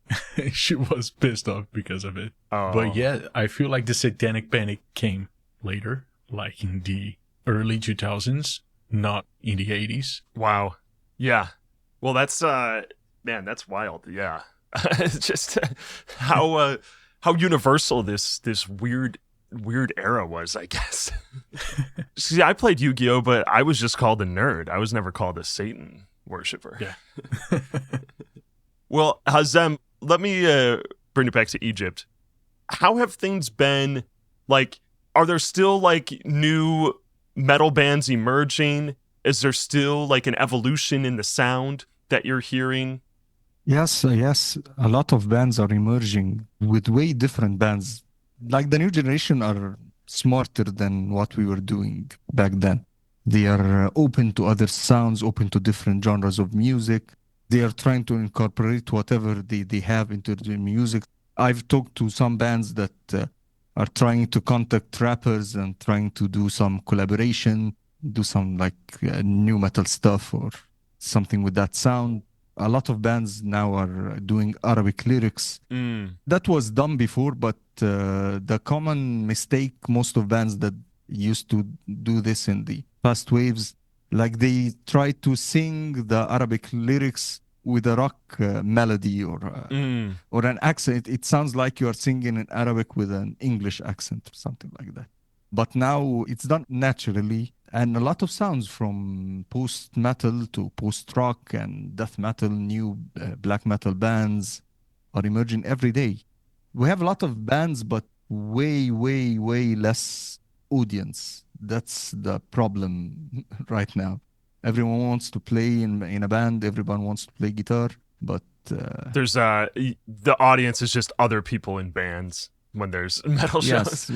she was pissed off because of it. Oh. But yeah, I feel like the satanic panic came later, like in the early 2000s, not in the 80s. Wow. Yeah. Well, that's, man, that's wild. Yeah. It's just how universal this weird era was, I guess. See, I played Yu-Gi-Oh, but I was just called a nerd. I was never called a Satan worshiper. Yeah. Well, Hazem, let me bring it back to Egypt. How have things been? Like, are there still like new metal bands emerging? Is there still like an evolution in the sound that you're hearing? Yes, yes. A lot of bands are emerging with way different bands. Like the new generation are smarter than what we were doing back then. They are open to other sounds, open to different genres of music. They are trying to incorporate whatever they have into the music. I've talked to some bands that are trying to contact rappers and trying to do some collaboration, do some like new metal stuff or something with that sound. A lot of bands now are doing Arabic lyrics. That was done before, but the common mistake most of bands that used to do this in the past waves, like they try to sing the Arabic lyrics with a rock melody or an accent. It sounds like you are singing in Arabic with an English accent or something like that. But now it's done naturally. And a lot of sounds from post-metal to post-rock and death metal, new black metal bands are emerging every day. We have a lot of bands, but way less audience. That's the problem right now. Everyone wants to play in a band. Everyone wants to play guitar, but There's the audience is just other people in bands when there's metal shows.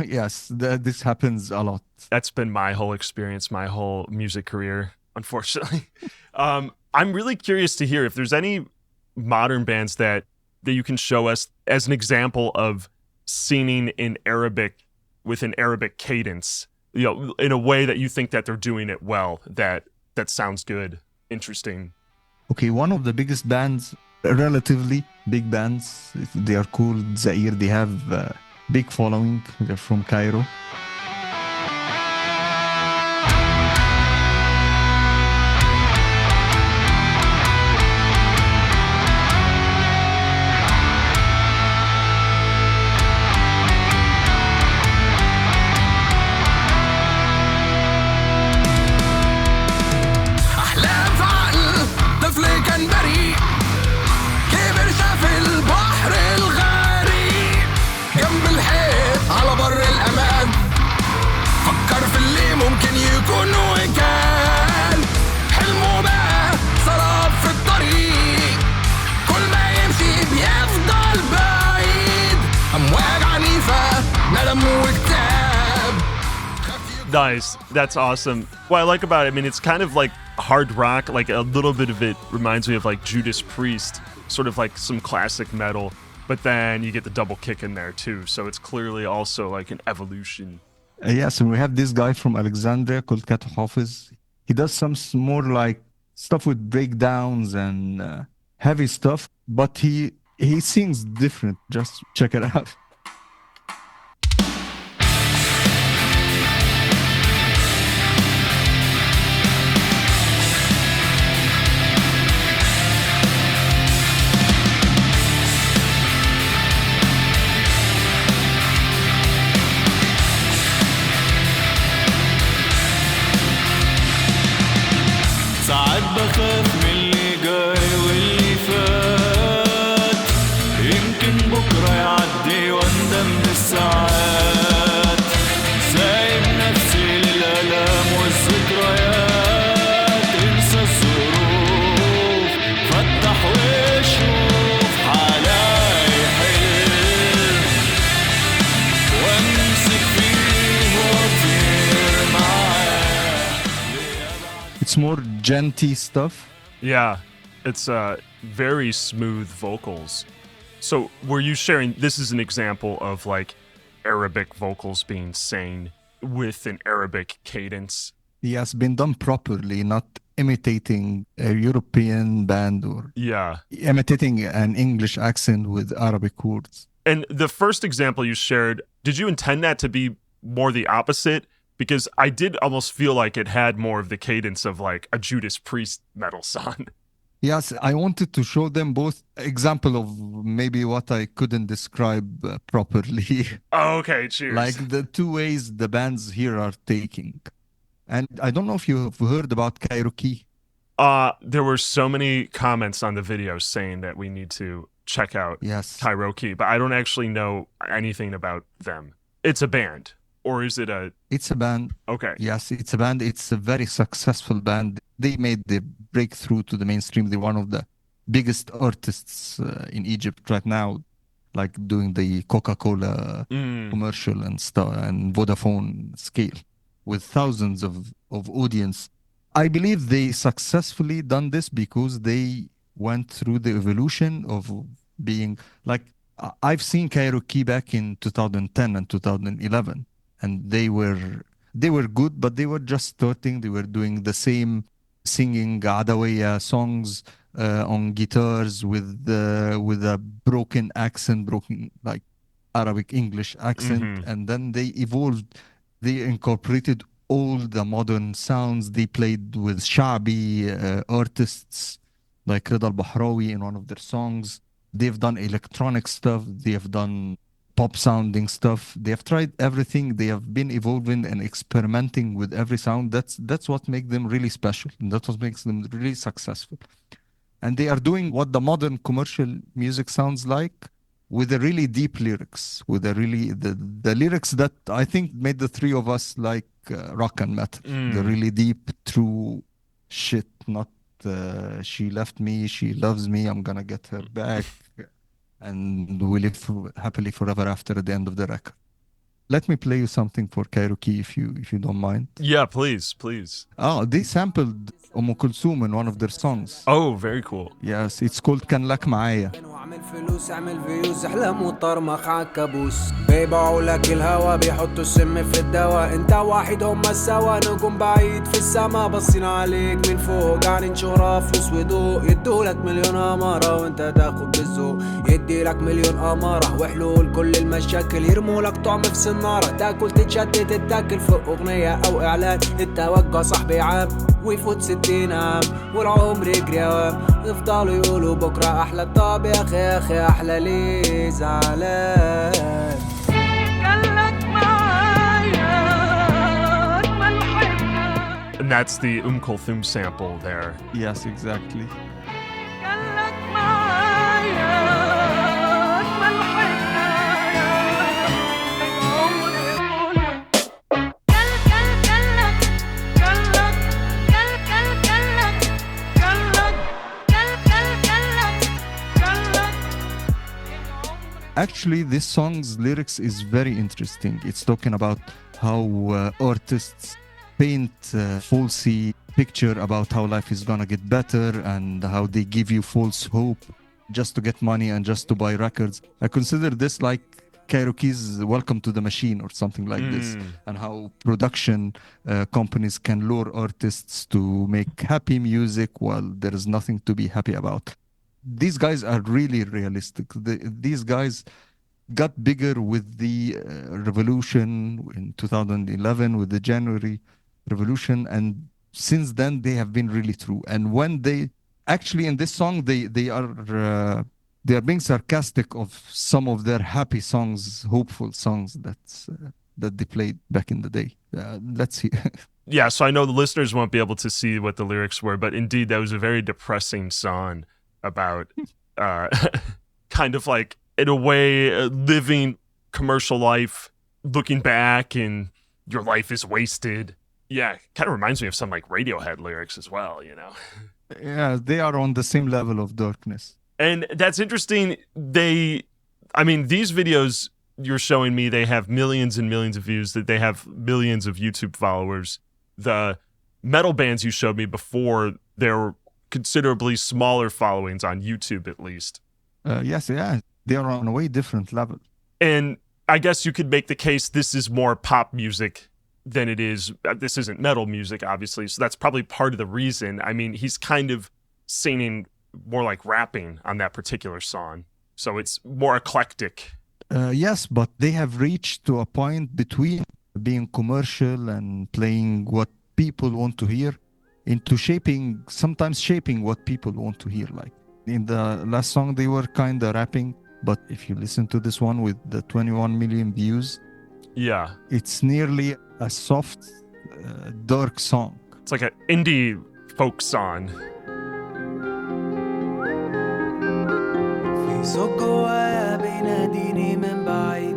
yes, this happens a lot. That's been my whole experience, my whole music career, unfortunately. I'm really curious to hear if there's any modern bands that you can show us as an example of singing in Arabic with an Arabic cadence, you know, in a way that you think that they're doing it well, that sounds good, interesting. Okay, one of the biggest bands, relatively big bands, they are called Zaeer. They have a big following. They're from Cairo. Nice. That's awesome. What I like about it, I mean, it's kind of like hard rock, like a little bit of it reminds me of like Judas Priest, sort of like some classic metal, but then you get the double kick in there too. So it's clearly also like an evolution. Yes, and we have this guy from Alexandria called Kato Hafez. He does some more like stuff with breakdowns and heavy stuff, but he sings different. Just check it out. بخاف من اللي جاي واللي فات يمكن بكرة يعدي واندم بالساعات سايب نفسي للآلام والذكريات انسى الظروف فتح وشوف حلاقي حلم وامسك فيه واطير معاه. It's more genty stuff. Yeah, it's very smooth vocals. So were you sharing, this is an example of like Arabic vocals being sang with an Arabic cadence? Yes, been done properly, not imitating a European band or imitating an English accent with Arabic words. And the first example you shared, did you intend that to be more the opposite? Because I did almost feel like it had more of the cadence of like a Judas Priest metal song. Yes, I wanted to show them both example of maybe what I couldn't describe properly. Oh, okay, cheers. Like the two ways the bands here are taking. And I don't know if you've heard about Cairokee. There were so many comments on the video saying that we need to check out Cairokee, but I don't actually know anything about them. It's a band. Or is it a... It's a band. Okay. Yes, it's a band. It's a very successful band. They made the breakthrough to the mainstream. They're one of the biggest artists in Egypt right now, like doing the Coca-Cola commercial and stuff and Vodafone scale with thousands of audience. I believe they successfully done this because they went through the evolution of being like... I've seen Cairokee back in 2010 and 2011. And they were good, but they were just starting. They were doing the same singing Adawiya songs on guitars with a broken accent, broken like Arabic English accent. And then they evolved. They incorporated all the modern sounds. They played with Sha'bi artists like Rida al-Bahrawi in one of their songs. They've done electronic stuff. They have done pop sounding stuff. They have tried everything. They have been evolving and experimenting with every sound. That's what makes them really special. And that's what makes them really successful. And they are doing what the modern commercial music sounds like, with the really deep lyrics, with the really the lyrics that I think made the three of us like rock and metal. The really deep, true shit, not she left me, she loves me, I'm gonna get her back, and we live happily forever after at the end of the record. Let me play you something for Cairokee if you don't mind. Yeah, please, please. Oh, they sampled Kulthum in one of their songs. Oh, very cool. Yes, it's called كان لك معايا. اعمل فلوس اعمل فيوز احلام وطرمخ عالكابوس بيبيعوا لك الهوا بيحطوا السم في الدواء انت واحد هما السوا نجوم بعيد في السما باصين عليك من فوق جعانين شهرة فلوس وضوء يدولك مليون امارة وانت تاخد بالذوق يديلك مليون امارة وحلول كل المشاكل يرمولك طعم في سنارة تاكل تتشتت تتاكل فوق اغنية او اعلان التوجه صاحبي عام ويفوت 60 عام والعمر يجري اوام يفضلوا يقولوا بكرة احلى طب يا اخي احلى ليه زعلان قالك معايا اجمل حكاية. And that's the Kulthum sample there. Yes, exactly. قالك معايا اجمل حكاية عمري كله Actually, this song's lyrics is very interesting. It's talking about how artists paint a falsy picture about how life is gonna get better and how they give you false hope just to get money and just to buy records. I consider this like Cairokee's Welcome to the Machine or something like this, and how production companies can lure artists to make happy music while there is nothing to be happy about. These guys are really realistic. These guys got bigger with the revolution in 2011, with the January revolution, and since then they have been really true. And when they actually in this song they are being sarcastic of some of their happy songs, hopeful songs that they played back in the day. Let's see. Yeah, so I know the listeners won't be able to see what the lyrics were, but indeed that was a very depressing song about kind of like, in a way, living commercial life, looking back and your life is wasted. Yeah, kind of reminds me of some like Radiohead lyrics as well, you know? Yeah, they are on the same level of darkness. And that's interesting. These videos you're showing me, they have millions and millions of views, that they have millions of YouTube followers. The metal bands you showed me before, they're considerably smaller followings on YouTube, at least. Yes, yeah, they are on a way different level. And I guess you could make the case this is more pop music than it is. This isn't metal music, obviously, so that's probably part of the reason. I mean, he's kind of singing more like rapping on that particular song, so it's more eclectic. Yes, but they have reached to a point between being commercial and playing what people want to hear into sometimes shaping what people want to hear. Like in the last song, they were kind of rapping, but if you listen to this one with the 21 million views, yeah, it's nearly a soft, dark song. It's like an indie folk song. في صوت جوايا بيناديني من بعيد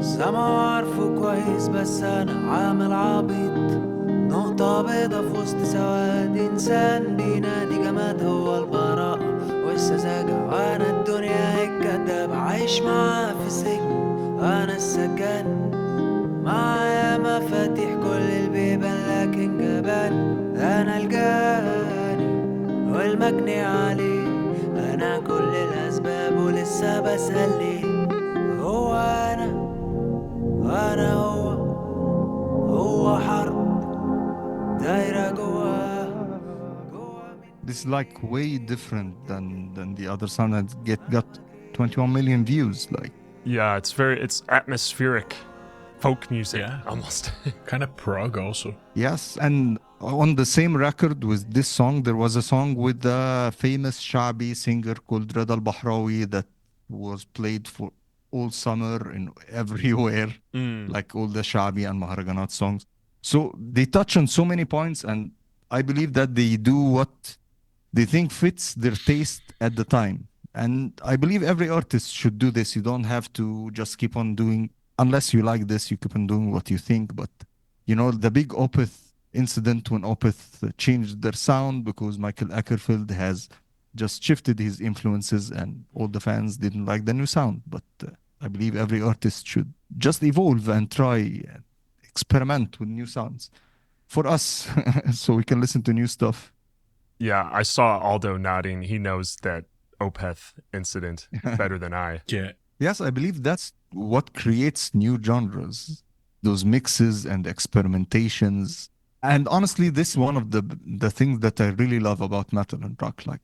سامعه عارفه كويس بس انا عامل عبيط نقطة بيضا في وسط سواد إنسان بينادي جماد هو البراءة والسذاجة وأنا الدنيا الكداب عايش معاه في السجن أنا السجان معايا مفاتيح كل البيبان لكن جبان أنا الجاني والمجني عليه أنا كل الأسباب ولسه بسأل ليه هو أنا هو حرب This is like way different than the other song that got 21 million views. Like, yeah, it's atmospheric folk music, Yeah. almost. Kind of prog also. yes, and on the same record with this song, there was a song with the famous Shabi singer called Reda Al-Bahrawi that was played for all summer and everywhere, like all the Shabi and Maharaganat songs. So they touch on so many points, and I believe that they do what they think fits their taste at the time. And I believe every artist should do this. You don't have to just keep on doing, unless you like this, you keep on doing what you think. But, you know, the big Opeth incident when Opeth changed their sound because Michael Ackerfeld has just shifted his influences and all the fans didn't like the new sound. But I believe every artist should just evolve and try and experiment with new sounds for us so we can listen to new stuff. Yeah, I saw Aldo nodding. He knows that Opeth incident better than I. Yeah. Yes, I believe that's what creates new genres, those mixes and experimentations. And honestly, this is one of the things that I really love about metal and rock. Like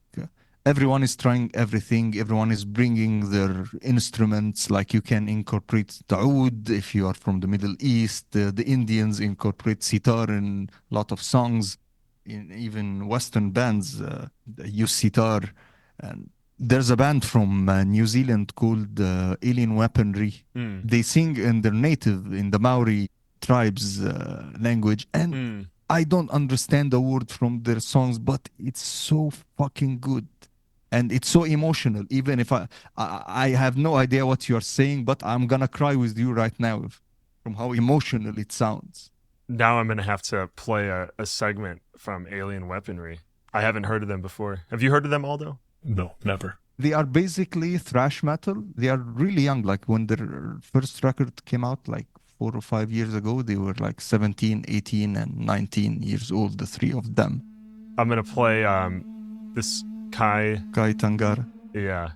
everyone is trying everything. Everyone is bringing their instruments. Like you can incorporate the oud if you are from the Middle East. The Indians incorporate sitar in a lot of songs. In even Western bands use sitar. And there's a band from New Zealand called Alien Weaponry. Mm. They sing in their native, in the Maori tribes language. And Mm. I don't understand the word from their songs, but it's so fucking good. And it's so emotional. Even if I have no idea what you're saying, but I'm gonna cry with you right now from how emotional it sounds. Now I'm going to have to play a segment from Alien Weaponry. I haven't heard of them before. Have you heard of them, Aldo? No, never. They are basically thrash metal. They are really young. Like when their first record came out, like 4 or 5 years ago, they were like 17, 18, and 19 years old, the three of them. I'm going to play this Kai. Tangata. Yeah.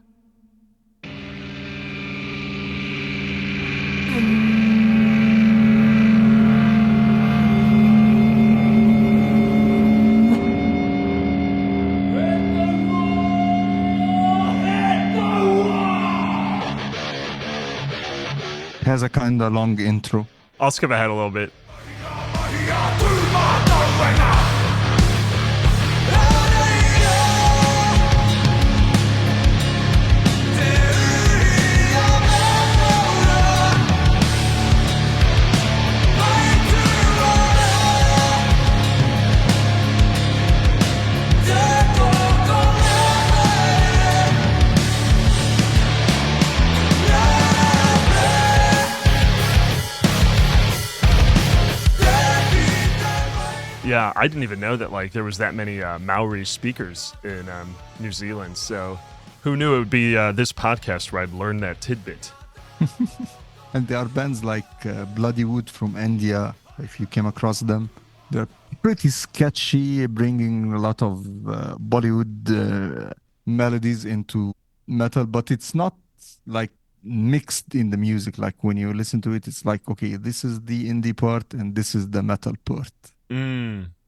Has a kind of long intro. I'll skip ahead a little bit. Yeah, I didn't even know that like there was that many Maori speakers in New Zealand. So who knew it would be this podcast where I'd learn that tidbit. And there are bands like Bloody Wood from India, if you came across them. They're pretty sketchy, bringing a lot of Bollywood melodies into metal, but it's not like mixed in the music. Like when you listen to it, it's like, okay, this is the indie part and this is the metal part.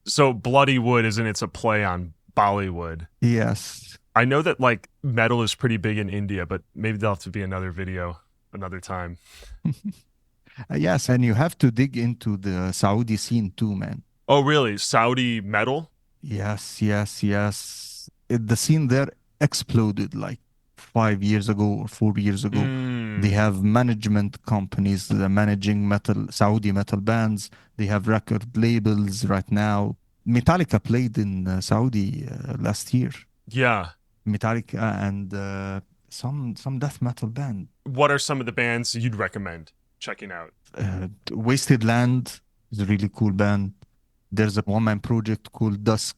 So Bloody Wood, isn't it's a play on Bollywood? Yes. I know that like metal is pretty big in India, but maybe there'll have to be another video another time. Yes, and you have to dig into the Saudi scene too, man. Oh, really? Saudi metal? Yes. The scene there exploded like 5 years ago or 4 years ago. They have management companies that are managing Saudi metal bands. They have record labels right now. Metallica played in Saudi last year. Yeah. Metallica and some death metal band. What are some of the bands you'd recommend checking out? Wasted Land is a really cool band. There's a one-man project called Dusk.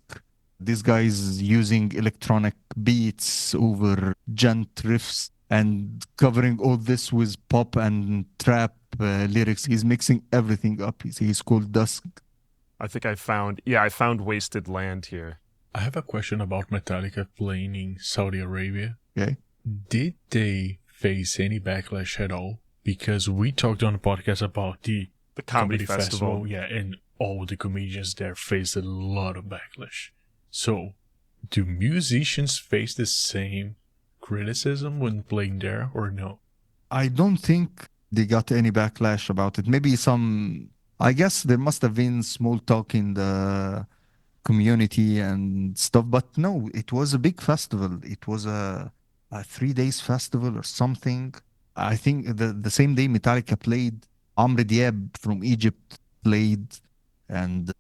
This guy is using electronic beats over gent riffs and covering all this with pop and trap lyrics. He's mixing everything up. He's called Dusk. I think I found Wasted Land here. I have a question about Metallica playing in Saudi Arabia. Okay. Did they face any backlash at all? Because we talked on the podcast about the comedy festival. Yeah, and all the comedians there faced a lot of backlash. So, do musicians face the same criticism when playing there or no? I don't think they got any backlash about it. Maybe I guess there must have been small talk in the community and stuff, but no, it was a big festival. It was a 3 days festival or something. I think the same day Metallica played, Amr Diab from Egypt played, and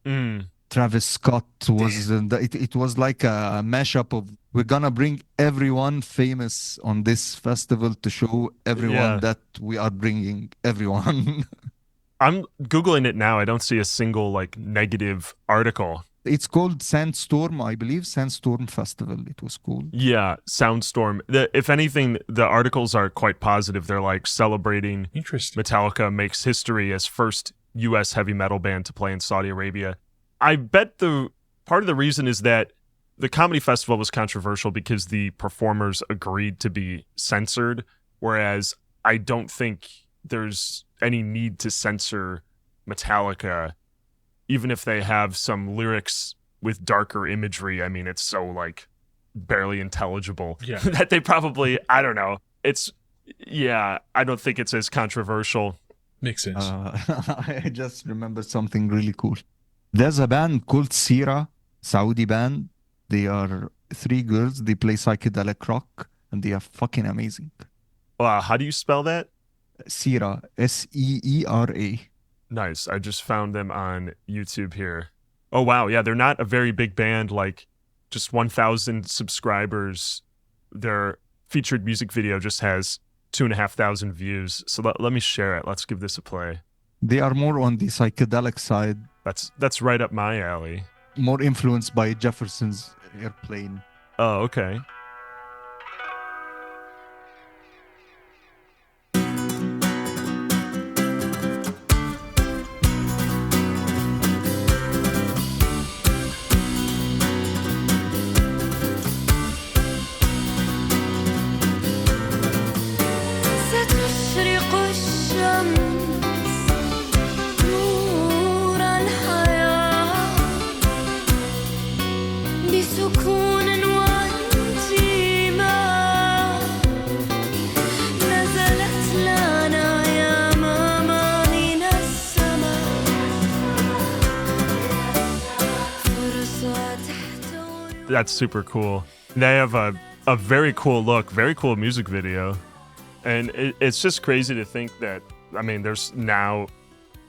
Travis Scott was it was like a mashup of we're gonna bring everyone famous on this festival to show everyone Yeah. that we are bringing everyone. I'm Googling it now. I don't see a single like negative article. It's called Sandstorm, I believe. Sandstorm Festival, it was called. Yeah, Soundstorm. If anything, the articles are quite positive. They're like celebrating Interesting. Metallica makes history as first U.S. heavy metal band to play in Saudi Arabia. I bet the part of the reason is that the comedy festival was controversial because the performers agreed to be censored, whereas I don't think there's any need to censor Metallica, even if they have some lyrics with darker imagery. I mean, it's so like barely intelligible Yeah. that they probably, I don't know. I don't think it's as controversial. Makes sense. I just remembered something really cool. There's a band called Seera, Saudi band. They are 3 girls. They play psychedelic rock, and they are fucking amazing. How do you spell that? Seera, Seera. Nice. I just found them on YouTube here. Oh, wow. Yeah, they're not a very big band, like just 1,000 subscribers. Their featured music video just has 2,500 views. So let me share it. Let's give this a play. They are more on the psychedelic side, That's right up my alley. more influenced by Jefferson's Airplane. Oh, okay. ستشرق الشمس نور الحياة بسكون وانتماء نزلت لنا يا ماما من السماء فرصة تحتوي. That's super cool. They have a very cool look, very cool music video. And it's just crazy to think that, I mean, there's now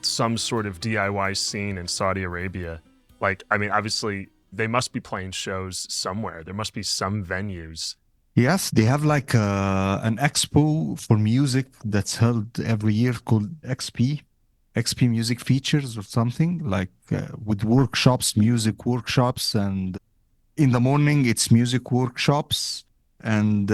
some sort of DIY scene in Saudi Arabia. Like, I mean, obviously, they must be playing shows somewhere. There must be some venues. Yes, they have like an expo for music that's held every year called XP Music Features or something, like with workshops, music workshops, and in the morning it's music workshops, and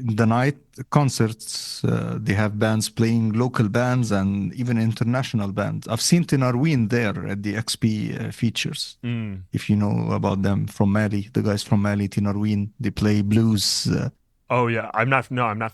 in the night concerts. They have bands playing, local bands and even international bands. I've seen Tinarween there at the XP Features. If you know about them, from Mali, the guys from Mali, Tinarween, they play blues. Oh, yeah. I'm not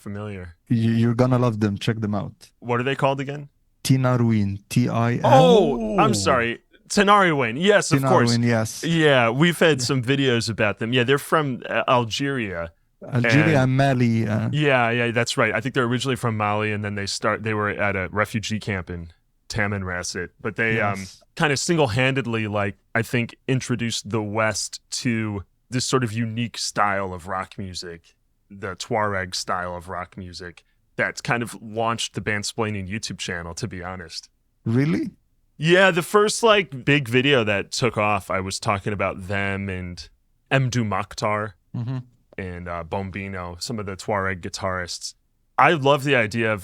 familiar. You're gonna love them. Check them out. What are they called again? Tinarween, Tin. Oh, I'm sorry. Tenariwen. Yes, of course. Tinarween, yes. Yeah, we've had some videos about them. Yeah, they're from Algeria. Algeria and Mali. Yeah, that's right. I think they're originally from Mali, and then they were at a refugee camp in Tamanrasset. But they Yes. kind of single-handedly, like, I think, introduced the West to this sort of unique style of rock music, the Tuareg style of rock music, that's kind of launched the Bandsplaining YouTube channel, to be honest. Really? Yeah, the first, like, big video that took off, I was talking about them and Mdu Mokhtar. Mm-hmm. And Bombino, some of the Tuareg guitarists. I love the idea of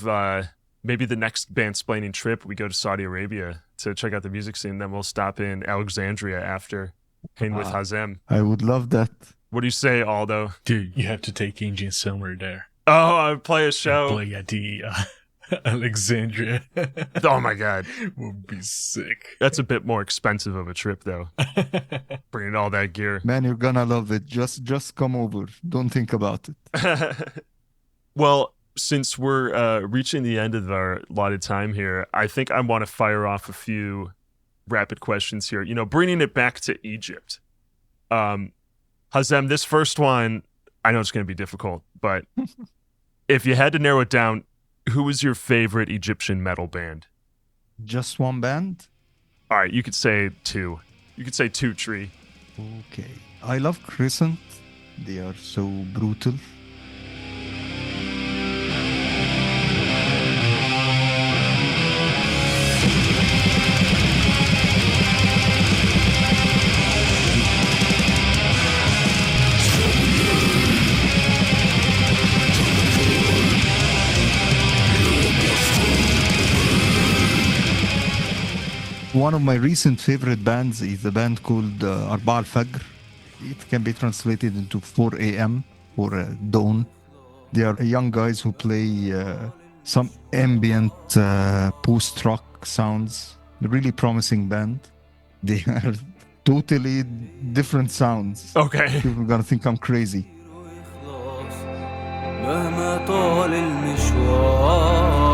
maybe the next Bandsplaining trip, we go to Saudi Arabia to check out the music scene. Then we'll stop in Alexandria after, hang with Hazem. I would love that. What do you say, Aldo? Dude, you have to take Indian Summer there. Oh, I play a show. Play at the Alexandria. Oh my God. Would be sick. That's a bit more expensive of a trip, though. Bringing all that gear. Man, you're gonna love it. Just come over. Don't think about it. Well, since we're reaching the end of our allotted time here, I think I want to fire off a few rapid questions here. You know, bringing it back to Egypt. Hazem, this first one, I know it's going to be difficult, but if you had to narrow it down, who was your favorite Egyptian metal band? Just one band? All right, you could say 2. You could say 2 Tree. Okay. I love Crescent. They are so brutal. one of my recent favorite bands is a band called Arba al-Fagr. It can be translated into 4 a.m. or dawn. They are young guys who play some ambient post-rock sounds. A really promising band. They are totally different sounds. Okay. People are gonna think I'm crazy. مهما طال المشوار.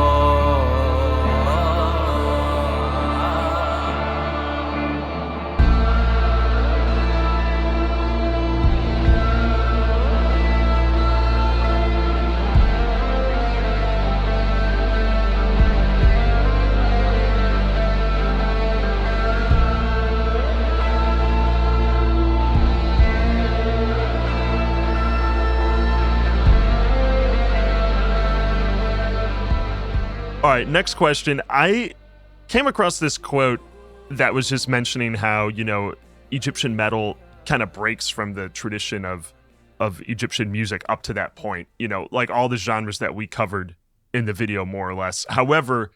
All right, next question. I came across this quote that was just mentioning how, you know, Egyptian metal kind of breaks from the tradition of Egyptian music up to that point, you know, like all the genres that we covered in the video, more or less. However,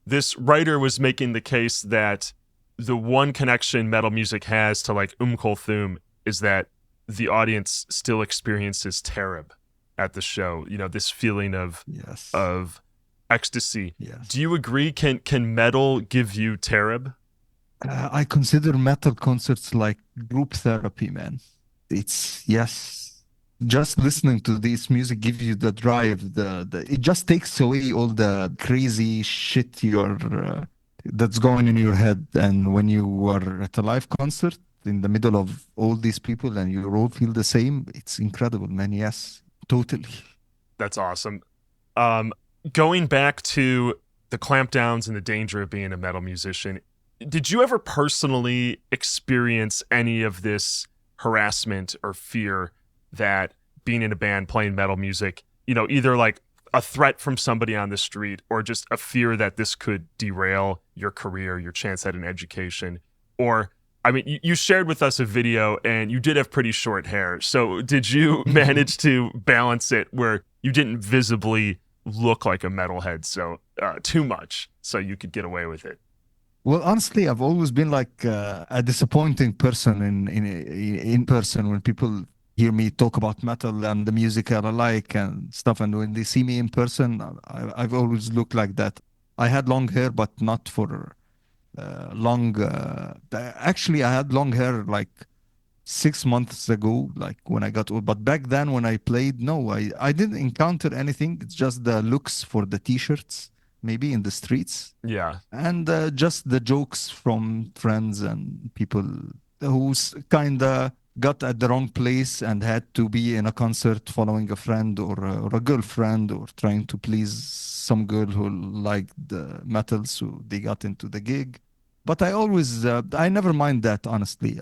this writer was making the case that the one connection metal music has to like Kulthum is that the audience still experiences tarab at the show, you know, this feeling of Yes. ecstasy. Yes. Do you agree? Can metal give you tarab? I consider metal concerts like group therapy, man. It's, yes, just listening to this music gives you the drive. It just takes away all the crazy shit that's going in your head. And when you are at a live concert in the middle of all these people and you all feel the same, it's incredible, man. Yes, totally. That's awesome. Going back to the clampdowns and the danger of being a metal musician, did you ever personally experience any of this harassment or fear that being in a band playing metal music, you know, either like a threat from somebody on the street or just a fear that this could derail your career, your chance at an education? Or, I mean, you shared with us a video and you did have pretty short hair. So did you manage to balance it where you didn't visibly look like a metalhead too much so you could get away with it? Well, honestly, I've always been like a disappointing person in person when people hear me talk about metal and the music I like and stuff. And when they see me in person, I've always looked like that. I had long hair, but not for long. Actually, I had long hair like 6 months ago, like when I got old. But back then when I played, no, I didn't encounter anything. It's just the looks for the t-shirts, maybe in the streets. Yeah. And just the jokes from friends and people who kind of got at the wrong place and had to be in a concert following a friend or a girlfriend or trying to please some girl who liked the metal, so they got into the gig. But I always, I never mind that, honestly.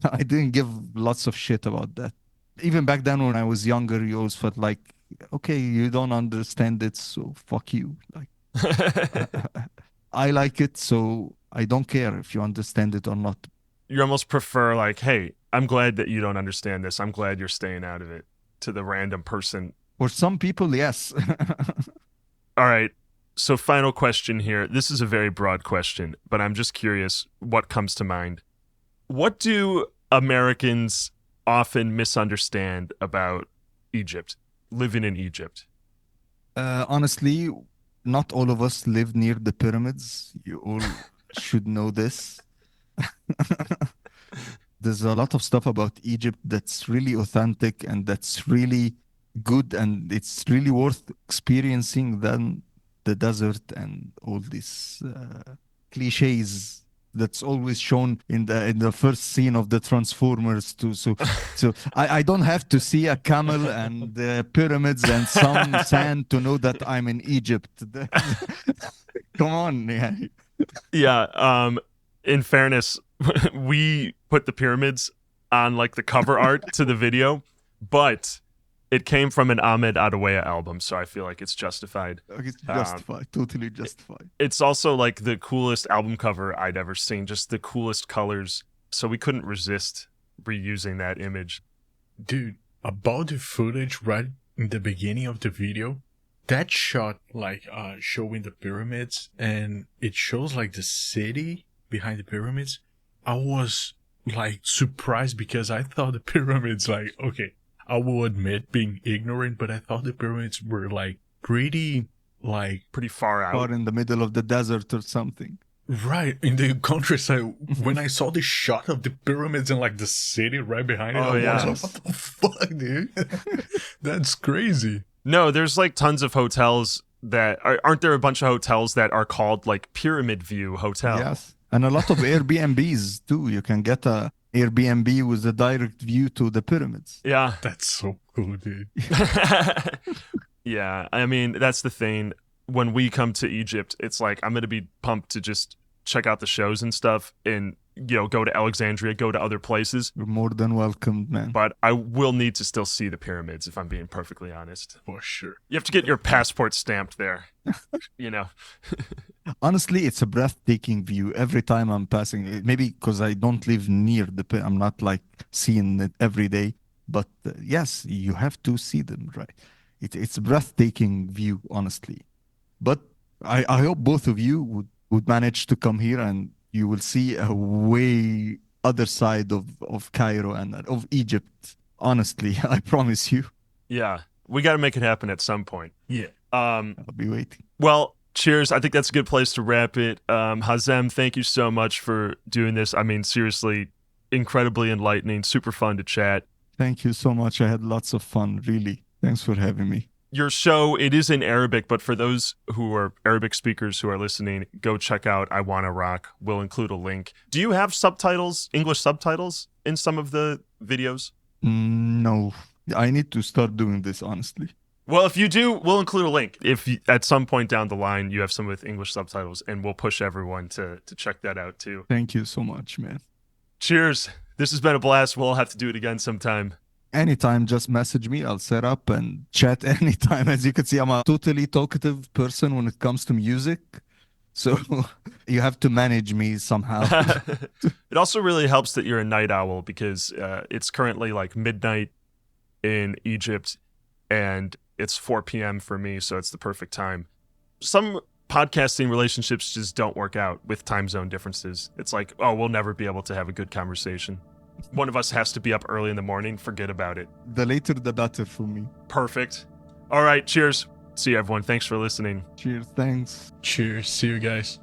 I didn't give lots of shit about that. Even back then when I was younger, you always felt like, okay, you don't understand it, so fuck you. Like, I like it, so I don't care if you understand it or not. You almost prefer like, hey, I'm glad that you don't understand this. I'm glad you're staying out of it, to the random person. For some people, yes. All right. So final question here. This is a very broad question, but I'm just curious what comes to mind. What do Americans often misunderstand about Egypt, living in Egypt? Honestly, not all of us live near the pyramids. You all should know this. There's a lot of stuff about Egypt that's really authentic and that's really good, and it's really worth experiencing than the desert and all these cliches that's always shown in the first scene of the Transformers too. So I don't have to see a camel and pyramids and some sand to know that I'm in Egypt. Come on, yeah. Yeah. In fairness, we put the pyramids on like the cover art to the video, but it came from an Ahmed Adawaya album, so I feel like it's justified. It's justified, totally justified. It's also like the coolest album cover I'd ever seen, just the coolest colors. So we couldn't resist reusing that image. Dude, about the footage right in the beginning of the video, that shot like showing the pyramids, and it shows like the city behind the pyramids, I was like surprised because I thought the pyramids, like, okay, I will admit being ignorant, but I thought the pyramids were like pretty far out. Or in the middle of the desert or something. right in the countryside. When I saw the shot of the pyramids and like the city right behind it, Oh, I yeah. was like, what the fuck, dude? That's crazy. No, there's like tons of hotels that aren't there a bunch of hotels that are called like Pyramid View Hotel? Yes. And a lot of Airbnbs too. You can get a Airbnb with a direct view to the pyramids. Yeah. That's so cool, dude. Yeah, I mean, that's the thing. When we come to Egypt, it's like I'm going to be pumped to just check out the shows and stuff and, you know, go to Alexandria, go to other places. You're more than welcome, man. But I will need to still see the pyramids, if I'm being perfectly honest. For sure. You have to get your passport stamped there, you know. Honestly, it's a breathtaking view every time I'm passing it. Maybe because I don't live near the pit. I'm not like seeing it every day. But yes, you have to see them, right? It's a breathtaking view, honestly. But I hope both of you would manage to come here and you will see a way other side of Cairo and of Egypt. Honestly, I promise you. Yeah, we got to make it happen at some point. Yeah. I'll be waiting. Well, cheers. I think that's a good place to wrap it. Hazem, thank you so much for doing this. I mean, seriously, incredibly enlightening, super fun to chat. Thank you so much. I had lots of fun, really. Thanks for having me. Your show, it is in Arabic, but for those who are Arabic speakers who are listening, go check out I Wanna Rock. We'll include a link. Do you have subtitles, English subtitles, in some of the videos? No, I need to start doing this, honestly. Well, if you do, we'll include a link. If you, at some point down the line you have some with English subtitles, and we'll push everyone to check that out too. Thank you so much, man. Cheers. This has been a blast. We'll have to do it again sometime. Anytime, just message me. I'll set up and chat anytime. As you can see, I'm a totally talkative person when it comes to music. So you have to manage me somehow. It also really helps that you're a night owl because it's currently like midnight in Egypt and it's 4 p.m. for me, so it's the perfect time. Some podcasting relationships just don't work out with time zone differences. It's like, oh, we'll never be able to have a good conversation. One of us has to be up early in the morning. Forget about it. The later, the better for me. Perfect. All right. Cheers. See you, everyone. Thanks for listening. Cheers. Thanks. Cheers. See you guys.